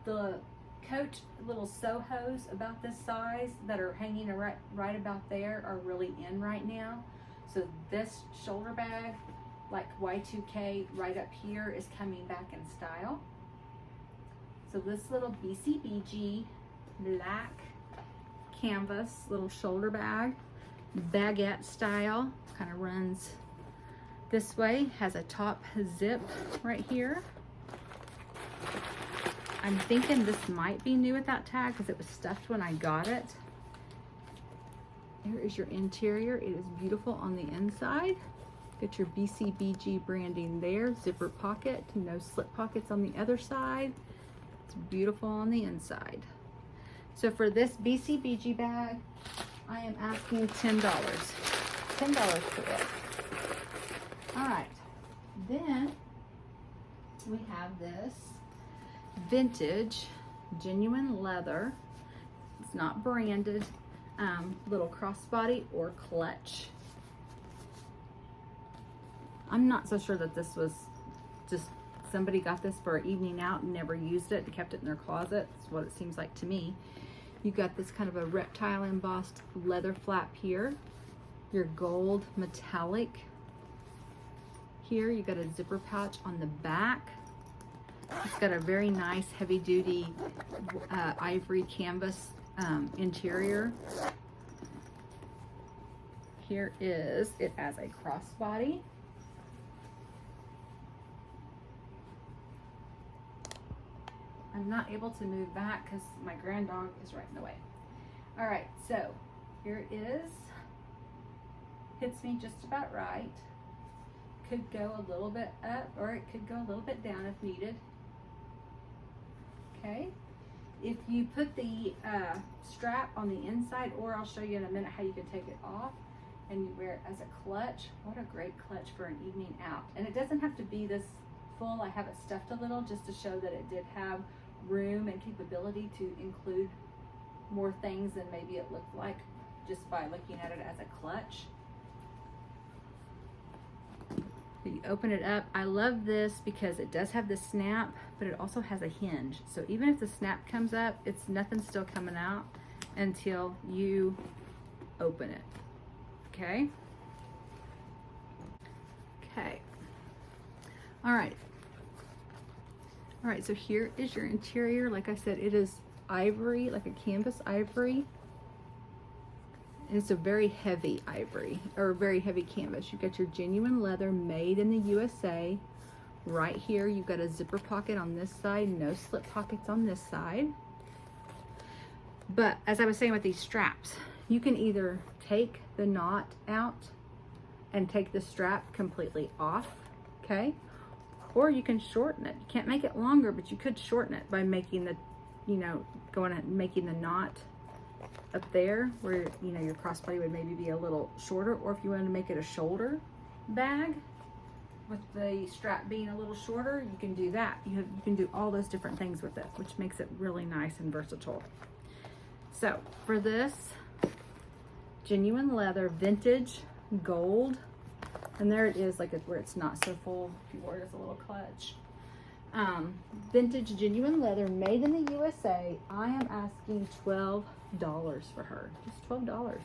A: The Coach little Sohos about this size that are hanging right about there are really in right now. So this shoulder bag, like Y2K right up here, is coming back in style. So this little BCBG black canvas little shoulder bag, baguette style, kind of runs this way, has a top zip right here. I'm thinking this might be new with that tag because it was stuffed when I got it. Here is your interior. It is beautiful on the inside. Get your BCBG branding there, zipper pocket, no slip pockets on the other side. It's beautiful on the inside. So for this BCBG bag, I am asking $10. $10 for it. All right, then we have this vintage, genuine leather. It's not branded, little crossbody or clutch. I'm not so sure that this was just somebody got this for an evening out and never used it and kept it in their closet. That's what it seems like to me. You got this kind of a reptile embossed leather flap here. Your gold metallic. Here you got a zipper pouch on the back. It's got a very nice heavy duty ivory canvas interior. Here is it as a crossbody. I'm not able to move back because my grand dog is right in the way. All right, so here it is. Hits me just about right. Could go a little bit up or it could go a little bit down if needed. Okay. If you put the strap on the inside, or I'll show you in a minute how you can take it off and you wear it as a clutch. What a great clutch for an evening out. And it doesn't have to be this full. I have it stuffed a little just to show that it did have room and capability to include more things than maybe it looked like just by looking at it as a clutch. So you open it up. I love this because it does have the snap, but it also has a hinge. So even if the snap comes up, it's nothing still coming out until you open it. Okay. Okay. All right. All right, so here is your interior. Like I said, it is ivory, like a canvas ivory. And it's a very heavy ivory, or very heavy canvas. You've got your genuine leather, made in the USA. Right here, you've got a zipper pocket on this side, no slip pockets on this side. But as I was saying with these straps, you can either take the knot out and take the strap completely off, okay? Or you can shorten it. You can't make it longer, but you could shorten it by making the, you know, going and making the knot up there where, you know, your crossbody would maybe be a little shorter. Or if you wanted to make it a shoulder bag with the strap being a little shorter, you can do that. You can do all those different things with it, which makes it really nice and versatile. So for this, genuine leather, vintage gold, and there it is, like where it's not so full if you wore it as a little clutch. Vintage genuine leather, made in the USA. I am asking $12 for her, just $12.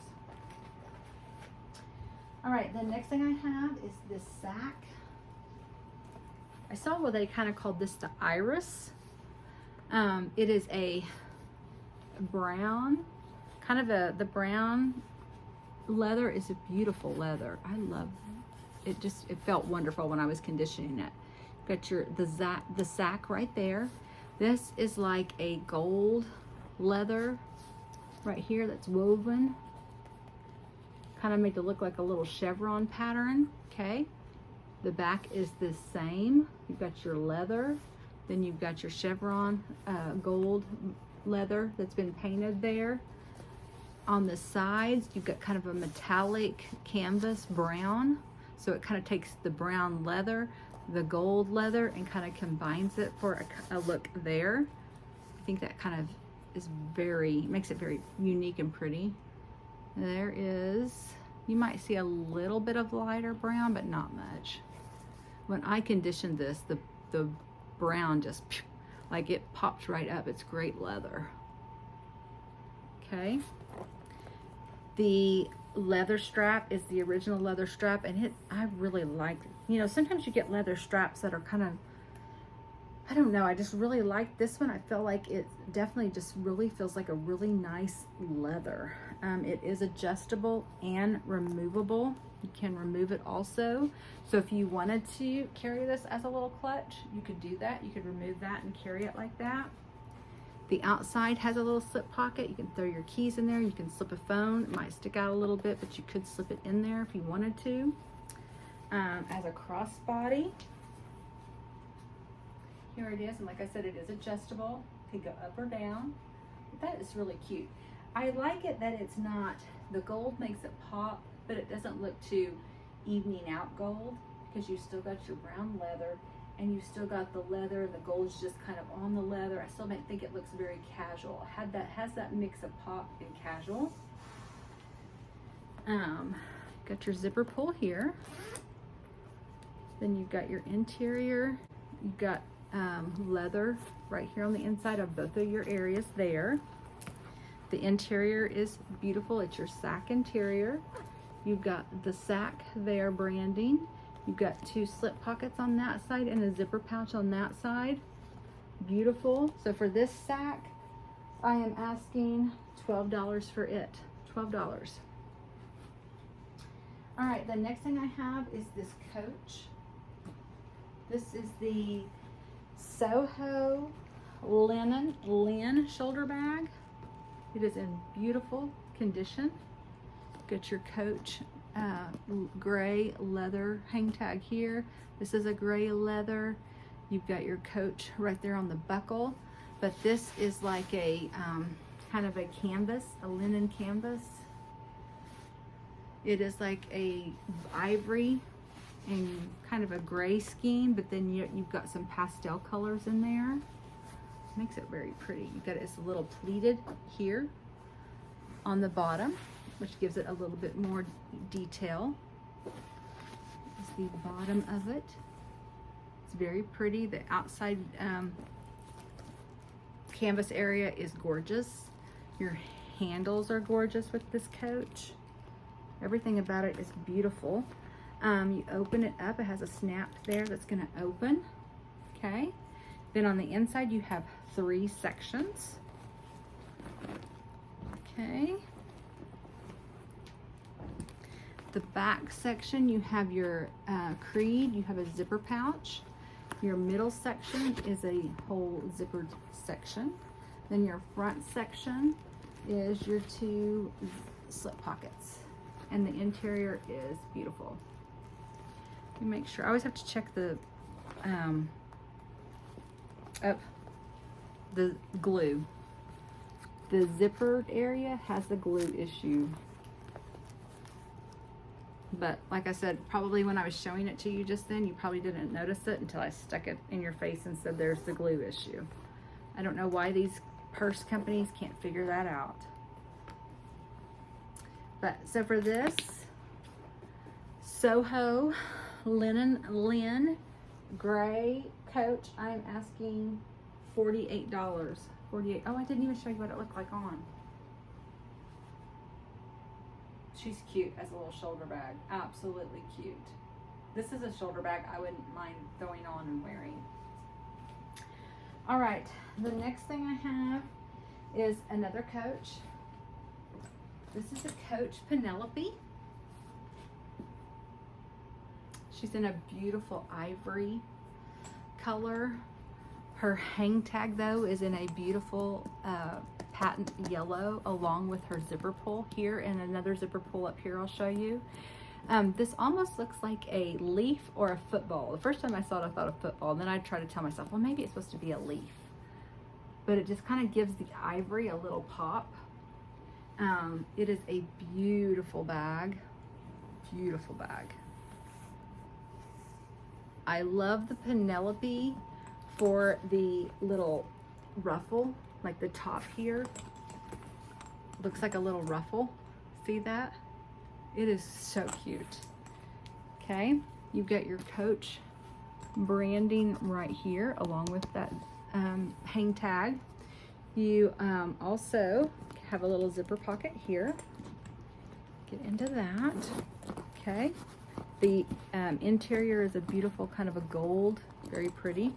A: All right, the next thing I have is this sack. I saw what they kind of called this the iris. It is a brown, kind of the brown leather is a beautiful leather. I love it. It felt wonderful when I was conditioning it. Got the sack right there. This is like a gold leather right here that's woven. Kind of made it look like a little chevron pattern, okay? The back is the same. You've got your leather, then you've got your chevron gold leather that's been painted there. On the sides, you've got kind of a metallic canvas brown. So it kind of takes the brown leather, the gold leather, and kind of combines it for a look there. I think that kind of is makes it very unique and pretty. There is, you might see a little bit of lighter brown, but not much. When I conditioned this, the brown just, like it pops right up. It's great leather. Okay. The leather strap is the original leather strap, and I really like it. You know, sometimes you get leather straps that are kind of, I don't know, I just really like this one. I feel like it definitely just really feels like a really nice leather. It is adjustable and removable. You can remove it also. So if you wanted to carry this as a little clutch, you could do that. You could remove that and carry it like that. The outside has a little slip pocket. You can throw your keys in there. You can slip a phone. It might stick out a little bit, but you could slip it in there if you wanted to. As a crossbody, here it is. And like I said, it is adjustable. It could go up or down. But that is really cute. I like it that it's not, the gold makes it pop, but it doesn't look too evening out gold, because you still got your brown leather and you still got the leather. The gold's just kind of on the leather. I still think it looks very casual. Has that mix of pop and casual. Got your zipper pull here. Then you've got your interior. You've got leather right here on the inside of both of your areas there. The interior is beautiful. It's your sack interior. You've got the sack there branding. You've got two slip pockets on that side and a zipper pouch on that side. Beautiful. So for this sack, I am asking $12 for it. $12. All right, the next thing I have is this coach. This is the Soho linen shoulder bag. It is in beautiful condition. Got your coach gray leather hang tag here. This is a gray leather. You've got your coach right there on the buckle, but this is like a kind of a canvas, a linen canvas. It is like a ivory and kind of a gray scheme, but then you've got some pastel colors in there. Makes it very pretty. You've got it's a little pleated here on the bottom, which gives it a little bit more detail. This is the bottom of it. It's very pretty. The outside canvas area is gorgeous. Your handles are gorgeous with this coach. Everything about it is beautiful. You open it up, it has a snap there that's gonna open, okay? Then on the inside you have 3 sections, okay? The back section, you have your creed, you have a zipper pouch. Your middle section is a whole zippered section. Then your front section is your 2 slip pockets. And the interior is beautiful. Let me make sure. I always have to check the glue. The zippered area has the glue issue. But like I said, probably when I was showing it to you just then, you probably didn't notice it until I stuck it in your face and said there's the glue issue. I don't know why these purse companies can't figure that out. But so for this Soho linen gray coach, I'm asking $48. $48. Oh, I didn't even show you what it looked like on. She's cute as a little shoulder bag. Absolutely cute. This is a shoulder bag I wouldn't mind throwing on and wearing. All right, the next thing I have is another coach. This is a Coach Penelope. She's in a beautiful ivory color. Her hang tag though is in a beautiful patent yellow along with her zipper pull here and another zipper pull up here I'll show you. This almost looks like a leaf or a football. The first time I saw it I thought a football, and then I tried to tell myself, well, maybe it's supposed to be a leaf. But it just kind of gives the ivory a little pop. It is a beautiful bag. Beautiful bag. I love the Penelope for the little ruffle, like the top here. Looks like a little ruffle. See that? It is so cute. Okay, you get your Coach branding right here along with that hang tag. You also have a little zipper pocket here. Get into that. Okay. The interior is a beautiful kind of a gold, very pretty.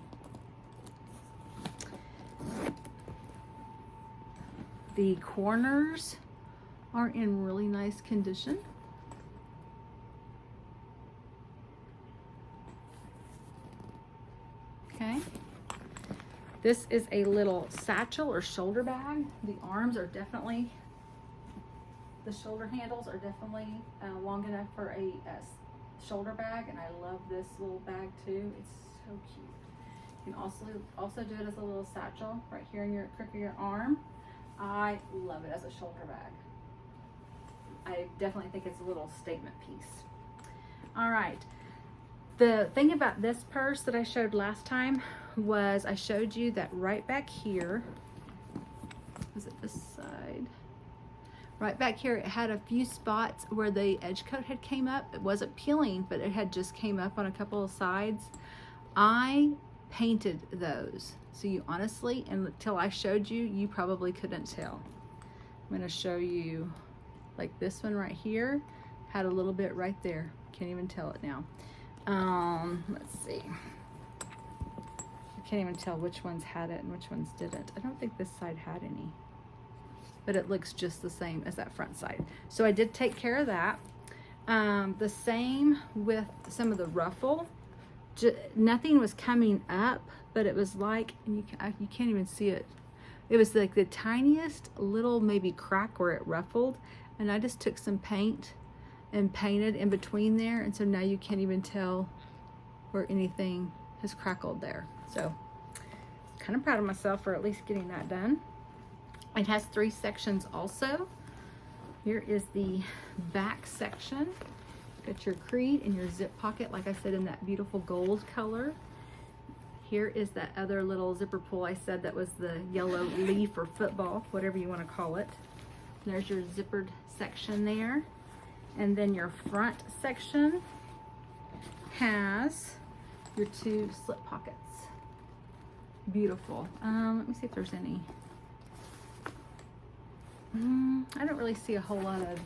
A: The corners are in really nice condition. Okay. This is a little satchel or shoulder bag. The arms are definitely, the shoulder handles are definitely long enough for a shoulder bag, and I love this little bag too. It's so cute. You can also do it as a little satchel right here in your crook of your arm. I love it as a shoulder bag. I definitely think it's a little statement piece. All right. The thing about this purse that I showed last time was I showed you that right back here, was it this side? Right back here, it had a few spots where the edge coat had came up. It wasn't peeling, but it had just came up on a couple of sides. I painted those. So you honestly, until I showed you, you probably couldn't tell. I'm gonna show you, like this one right here, had a little bit right there. Can't even tell it now. Let's see. I can't even tell which ones had it and which ones didn't. I don't think this side had any, but it looks just the same as that front side. So I did take care of that. The same with some of the ruffle. Nothing was coming up, but it was like, and you can't even see it. It was like the tiniest little maybe crack where it ruffled, and I just took some paint and painted in between there, and so now you can't even tell where anything has crackled there. So kind of proud of myself for at least getting that done. It has 3 sections also. Here is the back section. Got your creed and your zip pocket, like I said, in that beautiful gold color. Here is that other little zipper pull I said that was the yellow leaf or football, whatever you want to call it. There's your zippered section there. And then your front section has your 2 slip pockets. Beautiful. Let me see if there's any. I don't really see a whole lot of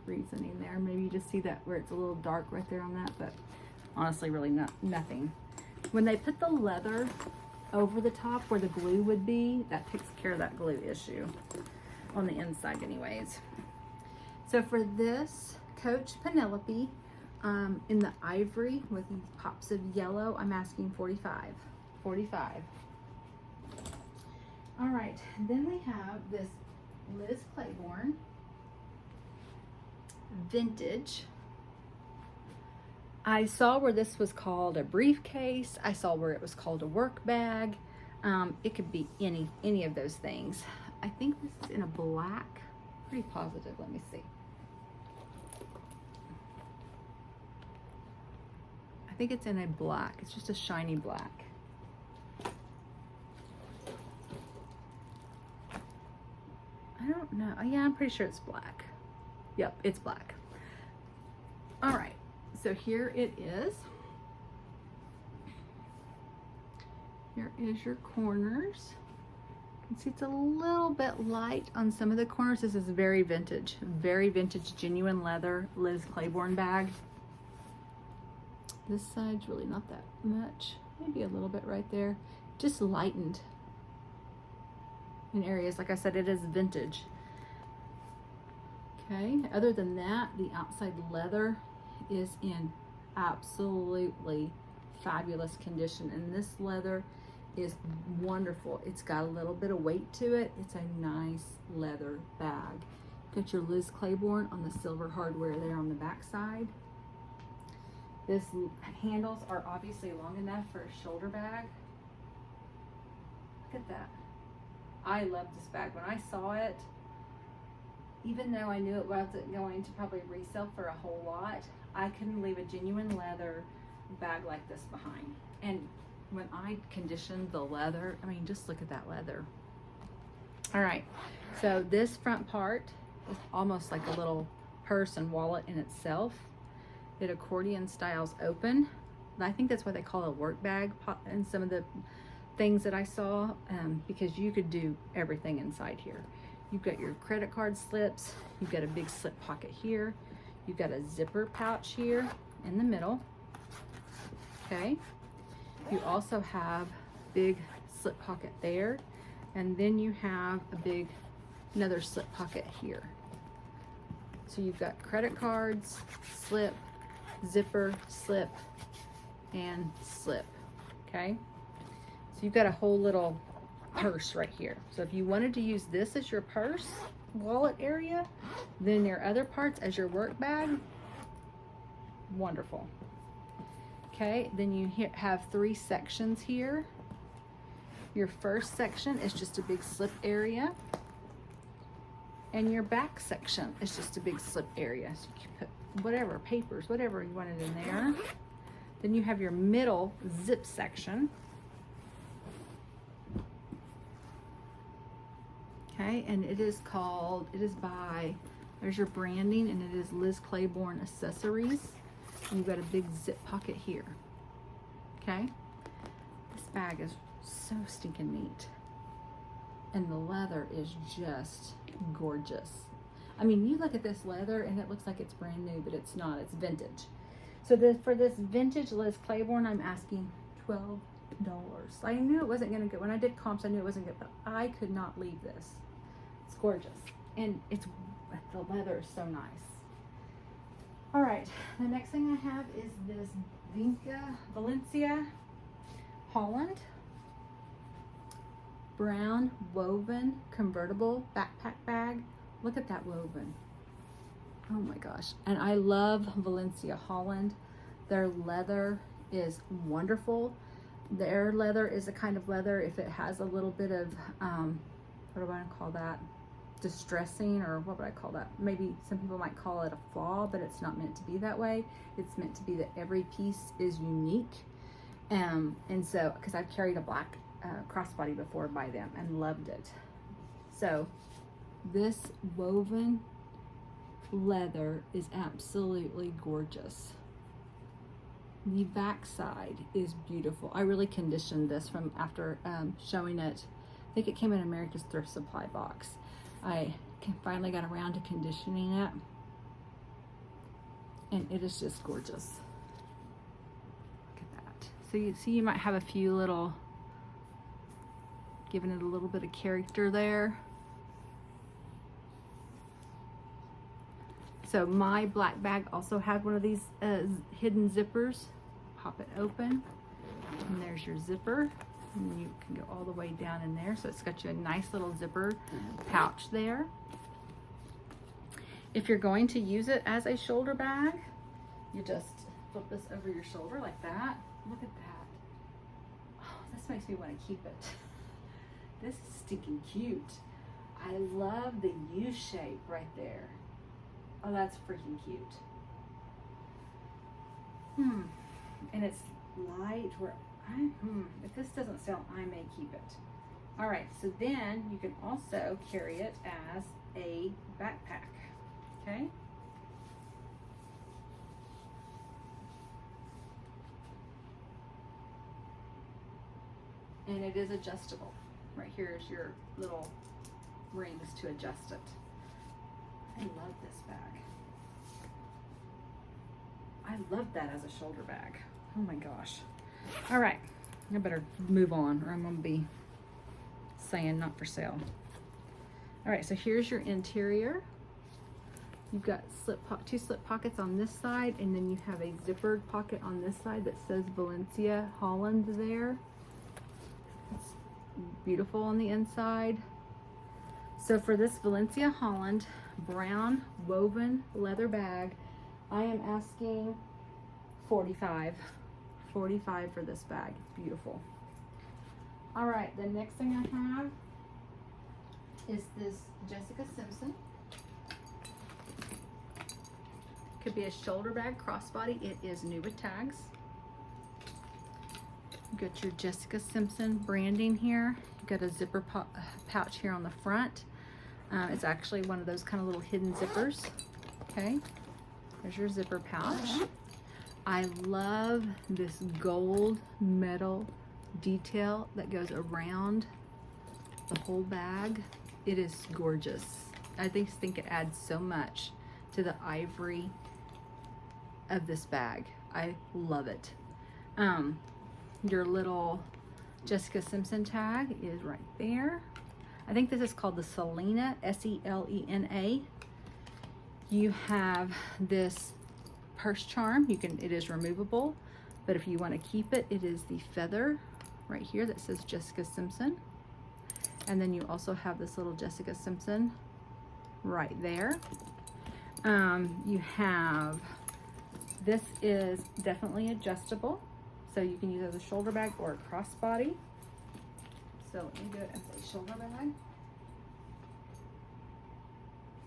A: reasoning there. Maybe you just see that where it's a little dark right there on that, but honestly really nothing. When they put the leather over the top where the glue would be, that takes care of that glue issue on the inside anyways. So for this Coach Penelope, in the ivory with these pops of yellow, I'm asking 45. 45. All right, then we have this Liz Claiborne vintage. I saw where this was called a briefcase. I saw where it was called a work bag. It could be any of those things. I think this is in a black. Pretty positive. Let me see. I think it's in a black. It's just a shiny black. I don't know. Oh, yeah, I'm pretty sure it's black. Yep, it's black. All right, so here it is. Here is your corners. You can see it's a little bit light on some of the corners. This is very vintage, genuine leather Liz Claiborne bag. This side's really not that much. Maybe a little bit right there. Just lightened in areas. Like I said, it is vintage. Okay, other than that, the outside leather is in absolutely fabulous condition, and this leather is wonderful. It's got a little bit of weight to it. It's a nice leather bag. Got your Liz Claiborne on the silver hardware there on the back side. This handles are obviously long enough for a shoulder bag. Look at that. I love this bag. When I saw it, even though I knew it wasn't going to probably resell for a whole lot, I couldn't leave a genuine leather bag like this behind. And when I conditioned the leather, I mean, just look at that leather. All right, so this front part is almost like a little purse and wallet in itself. It accordion styles open. I think that's what they call a work bag in some of the things that I saw, because you could do everything inside here. You've got your credit card slips. You've got a big slip pocket here. You've got a zipper pouch here in the middle. Okay. You also have big slip pocket there, and then you have another slip pocket here. So you've got credit cards, slip, zipper, slip, and slip. Okay. So you've got a whole little purse right here. So if you wanted to use this as your purse wallet area, then your other parts as your work bag, wonderful. Okay, then you have 3 sections here. Your first section is just a big slip area, and your back section is just a big slip area. So you can put whatever, papers, whatever you wanted in there. Then you have your middle zip section. Okay, and it is by, there's your branding, and it is Liz Claiborne Accessories. And you've got a big zip pocket here. Okay, this bag is so stinking neat, and the leather is just gorgeous. I mean, you look at this leather and it looks like it's brand new, but it's not. It's vintage. So for this vintage Liz Claiborne, I'm asking $12. I knew it wasn't going to go. When I did comps, I knew it wasn't good, but I could not leave this. It's gorgeous, and the leather is so nice. All right, the next thing I have is this Valencia Holland brown woven convertible backpack bag. Look at that woven. Oh my gosh. And I love Valencia Holland. Their leather is wonderful. Their leather is a kind of leather, if it has a little bit of, what do I call that? Distressing, or what would I call that? Maybe some people might call it a flaw, but it's not meant to be that way. It's meant to be that every piece is unique. And so, because I've carried a black crossbody before by them and loved it. So this woven leather is absolutely gorgeous. The back side is beautiful. I really conditioned this from after showing it. I think it came in America's Thrift Supply box. I finally got around to conditioning it. And it is just gorgeous. Look at that. So you see you might have a few little, giving it a little bit of character there. So my black bag also had one of these hidden zippers. Pop it open, and there's your zipper. And you can go all the way down in there. So it's got you a nice little zipper pouch there. If you're going to use it as a shoulder bag, you just flip this over your shoulder like that. Look at that. Oh, this makes me want to keep it. This is stinking cute. I love the U shape right there. Oh, that's freaking cute. And it's light where if this doesn't sell, I may keep it. All right, so then you can also carry it as a backpack, okay? And it is adjustable. Right here is your little rings to adjust it. I love this bag. I love that as a shoulder bag. Oh my gosh. All right, I better move on or I'm gonna be saying not for sale. All right, so here's your interior. You've got two slip pockets on this side, and then you have a zippered pocket on this side that says Valencia Holland there. It's beautiful on the inside. So for this Valencia Holland brown woven leather bag, I am asking $45 for this bag. It's beautiful. All right, the next thing I have is this Jessica Simpson. Could be a shoulder bag, crossbody. It is new with tags. You got your Jessica Simpson branding here. You got a zipper pouch here on the front. It's actually one of those kind of little hidden zippers. Okay, there's your zipper pouch. I love this gold metal detail that goes around the whole bag. It is gorgeous. I just think it adds so much to the ivory of this bag. I love it. Your little Jessica Simpson tag is right there. I think this is called the Selena, S-E-L-E-N-A. You have this purse charm. It is removable, but if you want to keep it, it is the feather right here that says Jessica Simpson. And then you also have this little Jessica Simpson right there. You have, this is definitely adjustable, so you can use it as a shoulder bag or a crossbody. So let me do it as a shoulder bag,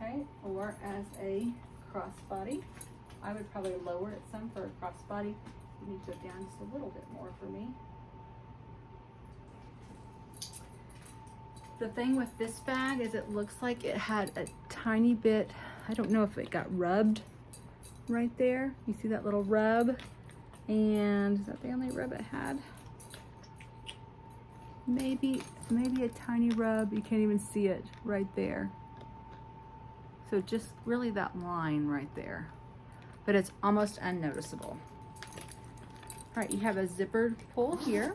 A: okay, or as a crossbody. I would probably lower it some for a crossbody. You need to go down just a little bit more for me. The thing with this bag is it looks like it had a tiny bit, I don't know if it got rubbed right there. You see that little rub? And is that the only rub it had? Maybe a tiny rub. You can't even see it right there. So just really that line right there. But it's almost unnoticeable. All right, you have a zippered pull here.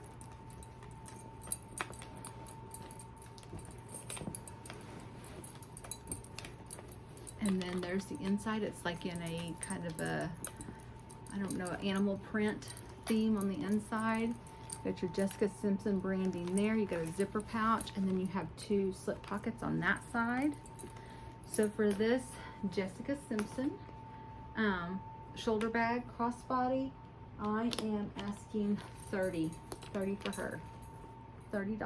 A: And then there's the inside. It's like in a kind of a, I don't know, animal print theme on the inside. You got your Jessica Simpson branding there. You got a zipper pouch, and then you have two slip pockets on that side. So for this Jessica Simpson shoulder bag crossbody, I am asking $30 for her. $30.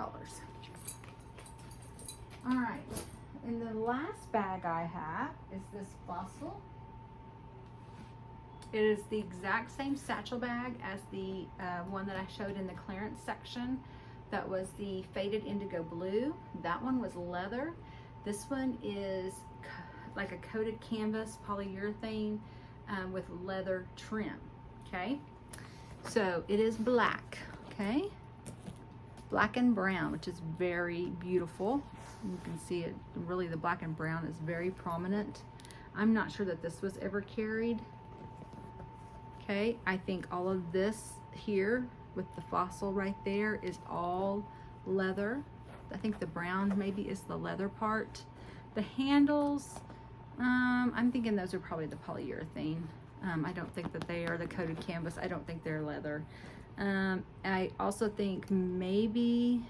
A: All right. And the last bag I have is this Fossil. It is the exact same satchel bag as the one that I showed in the clearance section. That was the faded indigo blue. That one was leather. This one is like a coated canvas polyurethane with leather trim, okay? So it is black, okay? Black and brown, which is very beautiful. You can see it, really the black and brown is very prominent. I'm not sure that this was ever carried. Okay, I think all of this here with the fossil right there is all leather. I think the brown maybe is the leather part. The handles, I'm thinking those are probably the polyurethane. I don't think that they are the coated canvas. I don't think they're leather. I also think maybe,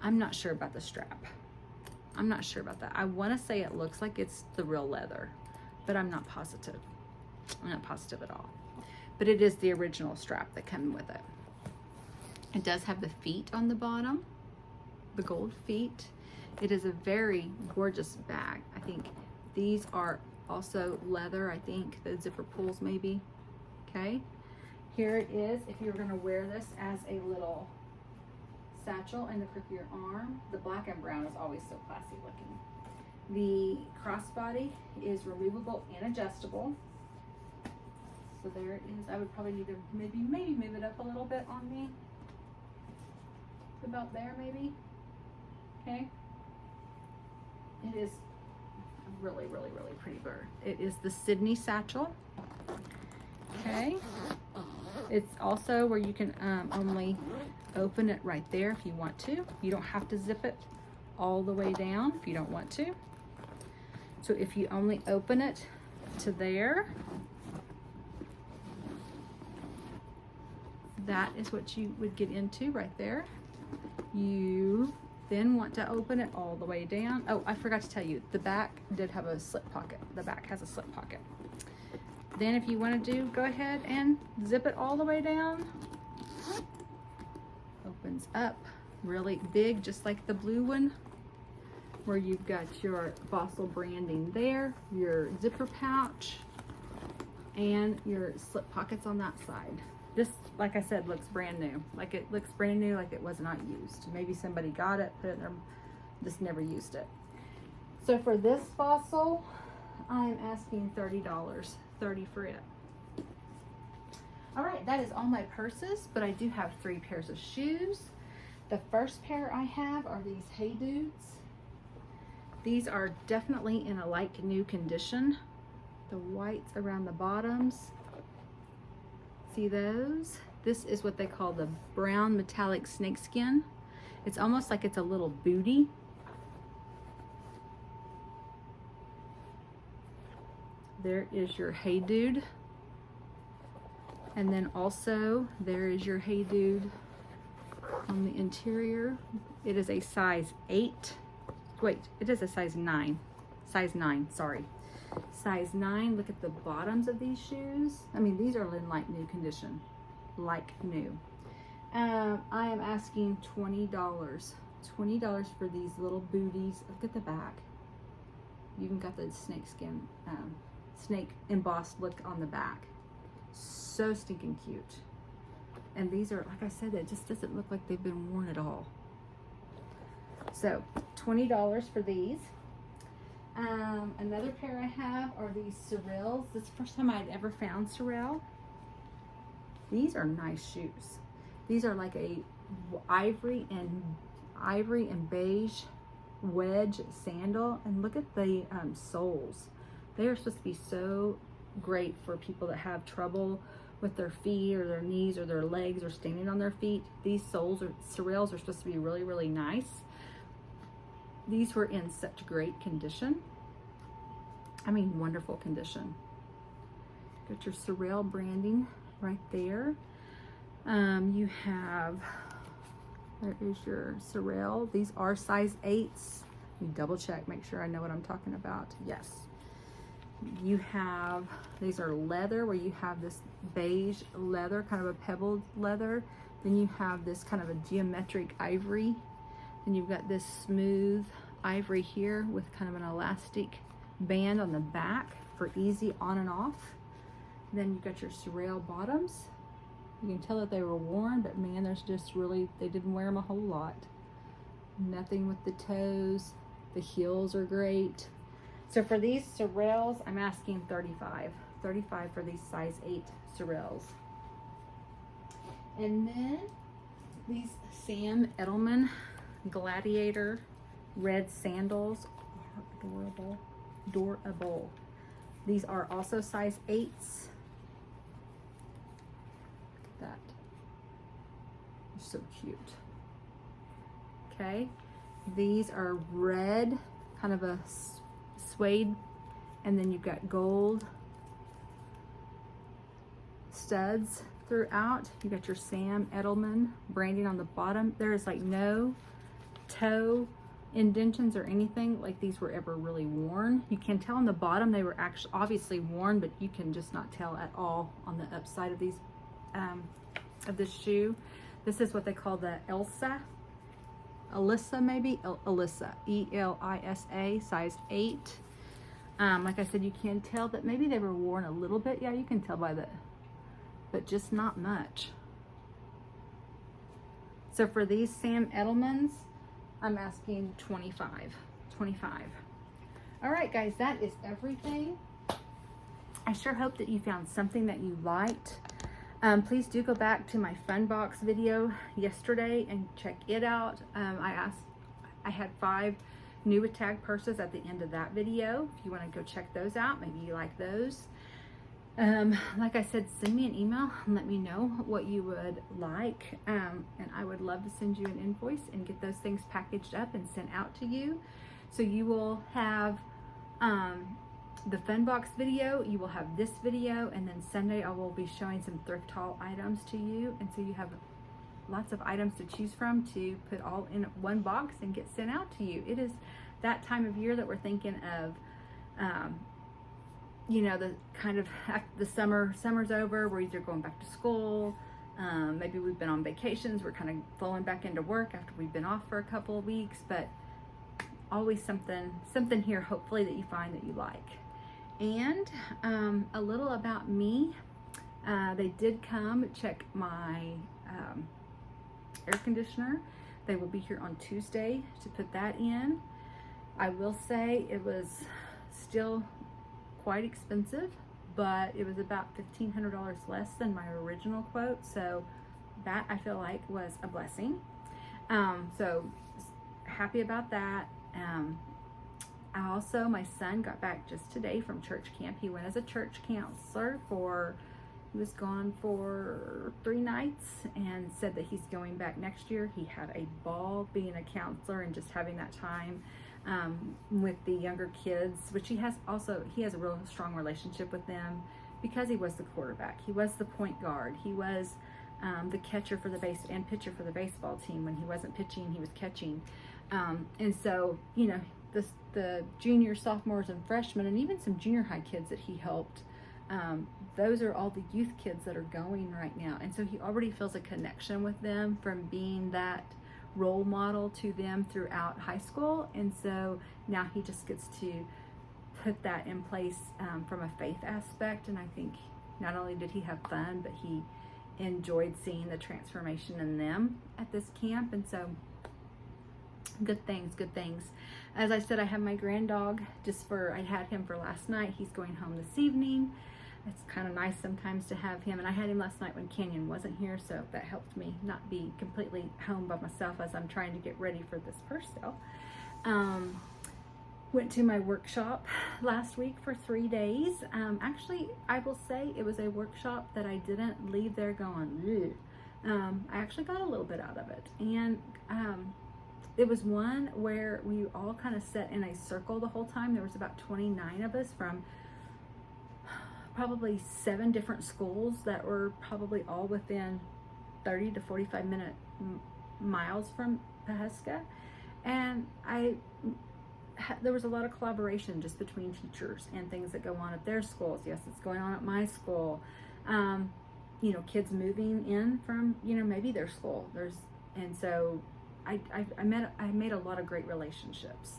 A: I'm not sure about the strap. I'm not sure about that. I want to say it looks like it's the real leather, but I'm not positive. I'm not positive at all. But it is the original strap that comes with it. It does have the feet on the bottom, the gold feet. It is a very gorgeous bag. I think these are also leather. I think the zipper pulls maybe. Okay. Here it is. If you're going to wear this as a little satchel in the crook of your arm, the black and brown is always so classy looking. The crossbody is removable and adjustable. So there it is. I would probably need to maybe move it up a little bit on me. About there maybe. Okay. It is a really, really, really pretty bird. It is the Sydney satchel. Okay. It's also where you can only open it right there if you want to. You don't have to zip it all the way down if you don't want to. So if you only open it to there, that is what you would get into right there. You then want to open it all the way down. Oh, I forgot to tell you, the back did have a slip pocket. The back has a slip pocket. Then if you want to do, go ahead and zip it all the way down. Opens up really big, just like the blue one, where you've got your fossil branding there, your zipper pouch, and your slip pockets on that side. This, like I said, looks brand new. Like it looks brand new, like it was not used. Maybe somebody got it, put it in there, just never used it. So for this fossil, I'm asking $30, $30 for it. All right, that is all my purses, but I do have 3 pairs of shoes. The first pair I have are these Hey Dudes. These are definitely in a like new condition. The whites around the bottoms. See those? This is what they call the brown metallic snakeskin. It's almost like it's a little booty. There is your Hey Dude. And then also there is your Hey Dude on the interior. It is a size 8. Wait, it is a size 9. Size 9, sorry. Size 9. Look at the bottoms of these shoes. I mean, these are in like new condition. Like new. I am asking $20. $20 for these little booties. Look at the back. You even got the snakeskin, snake embossed look on the back. So stinking cute. And these are, like I said, it just doesn't look like they've been worn at all. So $20 for these. Another pair I have are these Sorels. This is the first time I'd ever found Sorel. These are nice shoes. These are like a ivory and beige wedge sandal. And look at the soles. They are supposed to be so great for people that have trouble with their feet or their knees or their legs or standing on their feet. These soles or Sorels are supposed to be really, really nice. These were in such great condition. I mean, wonderful condition. Got your Sorel branding right there. You have, there is your Sorel. These are size 8s. Let me double check, make sure I know what I'm talking about. Yes. You have, these are leather, where you have this beige leather, kind of a pebbled leather. Then you have this kind of a geometric ivory. Then you've got this smooth ivory here with kind of an elastic band on the back for easy on and off. Then you've got your Sorel bottoms. You can tell that they were worn, but man, there's just really, they didn't wear them a whole lot. Nothing with the toes. The heels are great. So for these Sorels, I'm asking $35. $35 for these size 8 Sorels. And then these Sam Edelman Gladiator red sandals are adorable. Adorable. These are also size 8s. so cute. Okay, these are red, kind of a suede, and then you've got gold studs throughout. You got your Sam Edelman branding on the bottom. There is like no toe indentions or anything like these were ever really worn. You can tell on the bottom they were actually obviously worn, but you can just not tell at all on the upside of these of this shoe. This is what they call the Elisa, maybe Elisa, E-L-I-S-A, size 8. Like I said, you can tell that maybe they were worn a little bit. Yeah, you can tell by the, but just not much. So for these Sam Edelmans, I'm asking 25. All right, guys, that is everything. I sure hope that you found something that you liked. Please do go back to my fun box video yesterday and check it out. I had 5 NWOT tag purses at the end of that video. If you want to go check those out, maybe you like those. Like I said, send me an email and let me know what you would like. And I would love to send you an invoice and get those things packaged up and sent out to you. So you will have the fun box video, you will have this video, and then Sunday I will be showing some thrift haul items to you. And so you have lots of items to choose from to put all in one box and get sent out to you. It is that time of year that we're thinking of, you know, the kind of after the summer's over, we're either going back to school, maybe we've been on vacations, we're kind of falling back into work after we've been off for a couple of weeks, but always something here hopefully that you find that you like. And a little about me, they did come check my air conditioner. They will be here on Tuesday to put that in. I will say it was still quite expensive, but it was about $1,500 less than my original quote, so that I feel like was a blessing. So happy about that. Also, my son got back just today from church camp. He went as a church counselor he was gone for 3 nights and said that he's going back next year. He had a ball being a counselor and just having that time with the younger kids, which he has a real strong relationship with them because he was the quarterback. He was the point guard. He was the catcher for the pitcher for the baseball team. When he wasn't pitching, he was catching. And so, you know, the juniors, sophomores, and freshmen, and even some junior high kids that he helped, those are all the youth kids that are going right now. And so he already feels a connection with them from being that role model to them throughout high school. And so now he just gets to put that in place from a faith aspect. And I think not only did he have fun, but he enjoyed seeing the transformation in them at this camp. And so good things. As I said, I have my grand dog I had him for last night. He's going home this evening. It's kind of nice sometimes to have him, and I had him last night when Canyon wasn't here, so that helped me not be completely home by myself as I'm trying to get ready for this purse sale. Went to my workshop last week for 3 days. Actually, I will say it was a workshop that I didn't leave there going, ugh. I actually got a little bit out of it, and it was one where we all kind of sat in a circle the whole time. There was about 29 of us from probably 7 different schools that were probably all within 30 to 45 miles from Pehnec. And there was a lot of collaboration just between teachers and things that go on at their schools. Yes, it's going on at my school. You know, kids moving in from, you know, maybe their school. And so I made a lot of great relationships.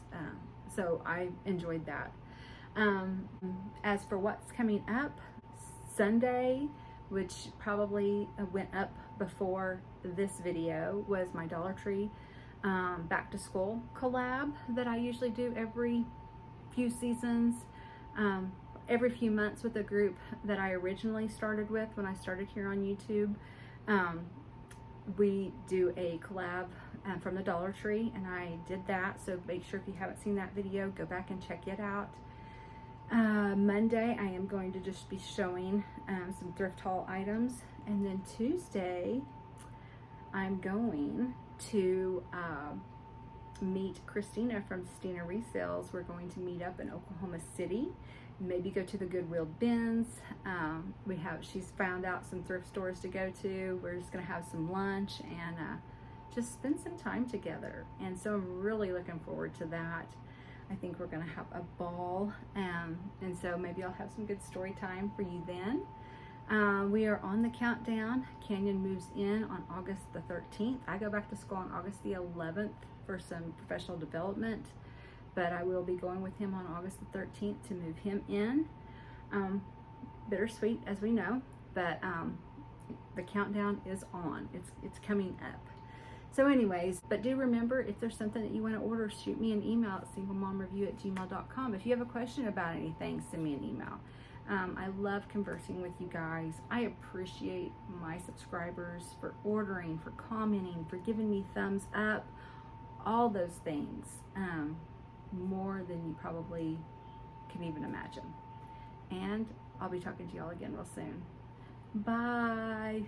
A: So I enjoyed that. As for what's coming up, Sunday, which probably went up before this video, was my Dollar Tree back to school collab that I usually do every few seasons, every few months with a group that I originally started with when I started here on YouTube. We do a collab from the Dollar Tree, and I did that, so make sure if you haven't seen that video, go back and check it out. Monday I am going to just be showing some thrift haul items, and then Tuesday I'm going to meet Christina from Stina Resales. We're going to meet up in Oklahoma City, maybe go to the Goodwill bins. She's found out some thrift stores to go to. We're just gonna have some lunch and just spend some time together. And so I'm really looking forward to that. I think we're gonna have a ball, and so maybe I'll have some good story time for you then. We are on the countdown. Canyon moves in on August the 13th. I go back to school on August the 11th for some professional development, but I will be going with him on August the 13th to move him in. Bittersweet, as we know, but the countdown is on. It's coming up. So anyways, but do remember, if there's something that you want to order, shoot me an email at singlemomreview@gmail.com. If you have a question about anything, send me an email. I love conversing with you guys. I appreciate my subscribers for ordering, for commenting, for giving me thumbs up, all those things, more than you probably can even imagine. And I'll be talking to y'all again real soon. Bye.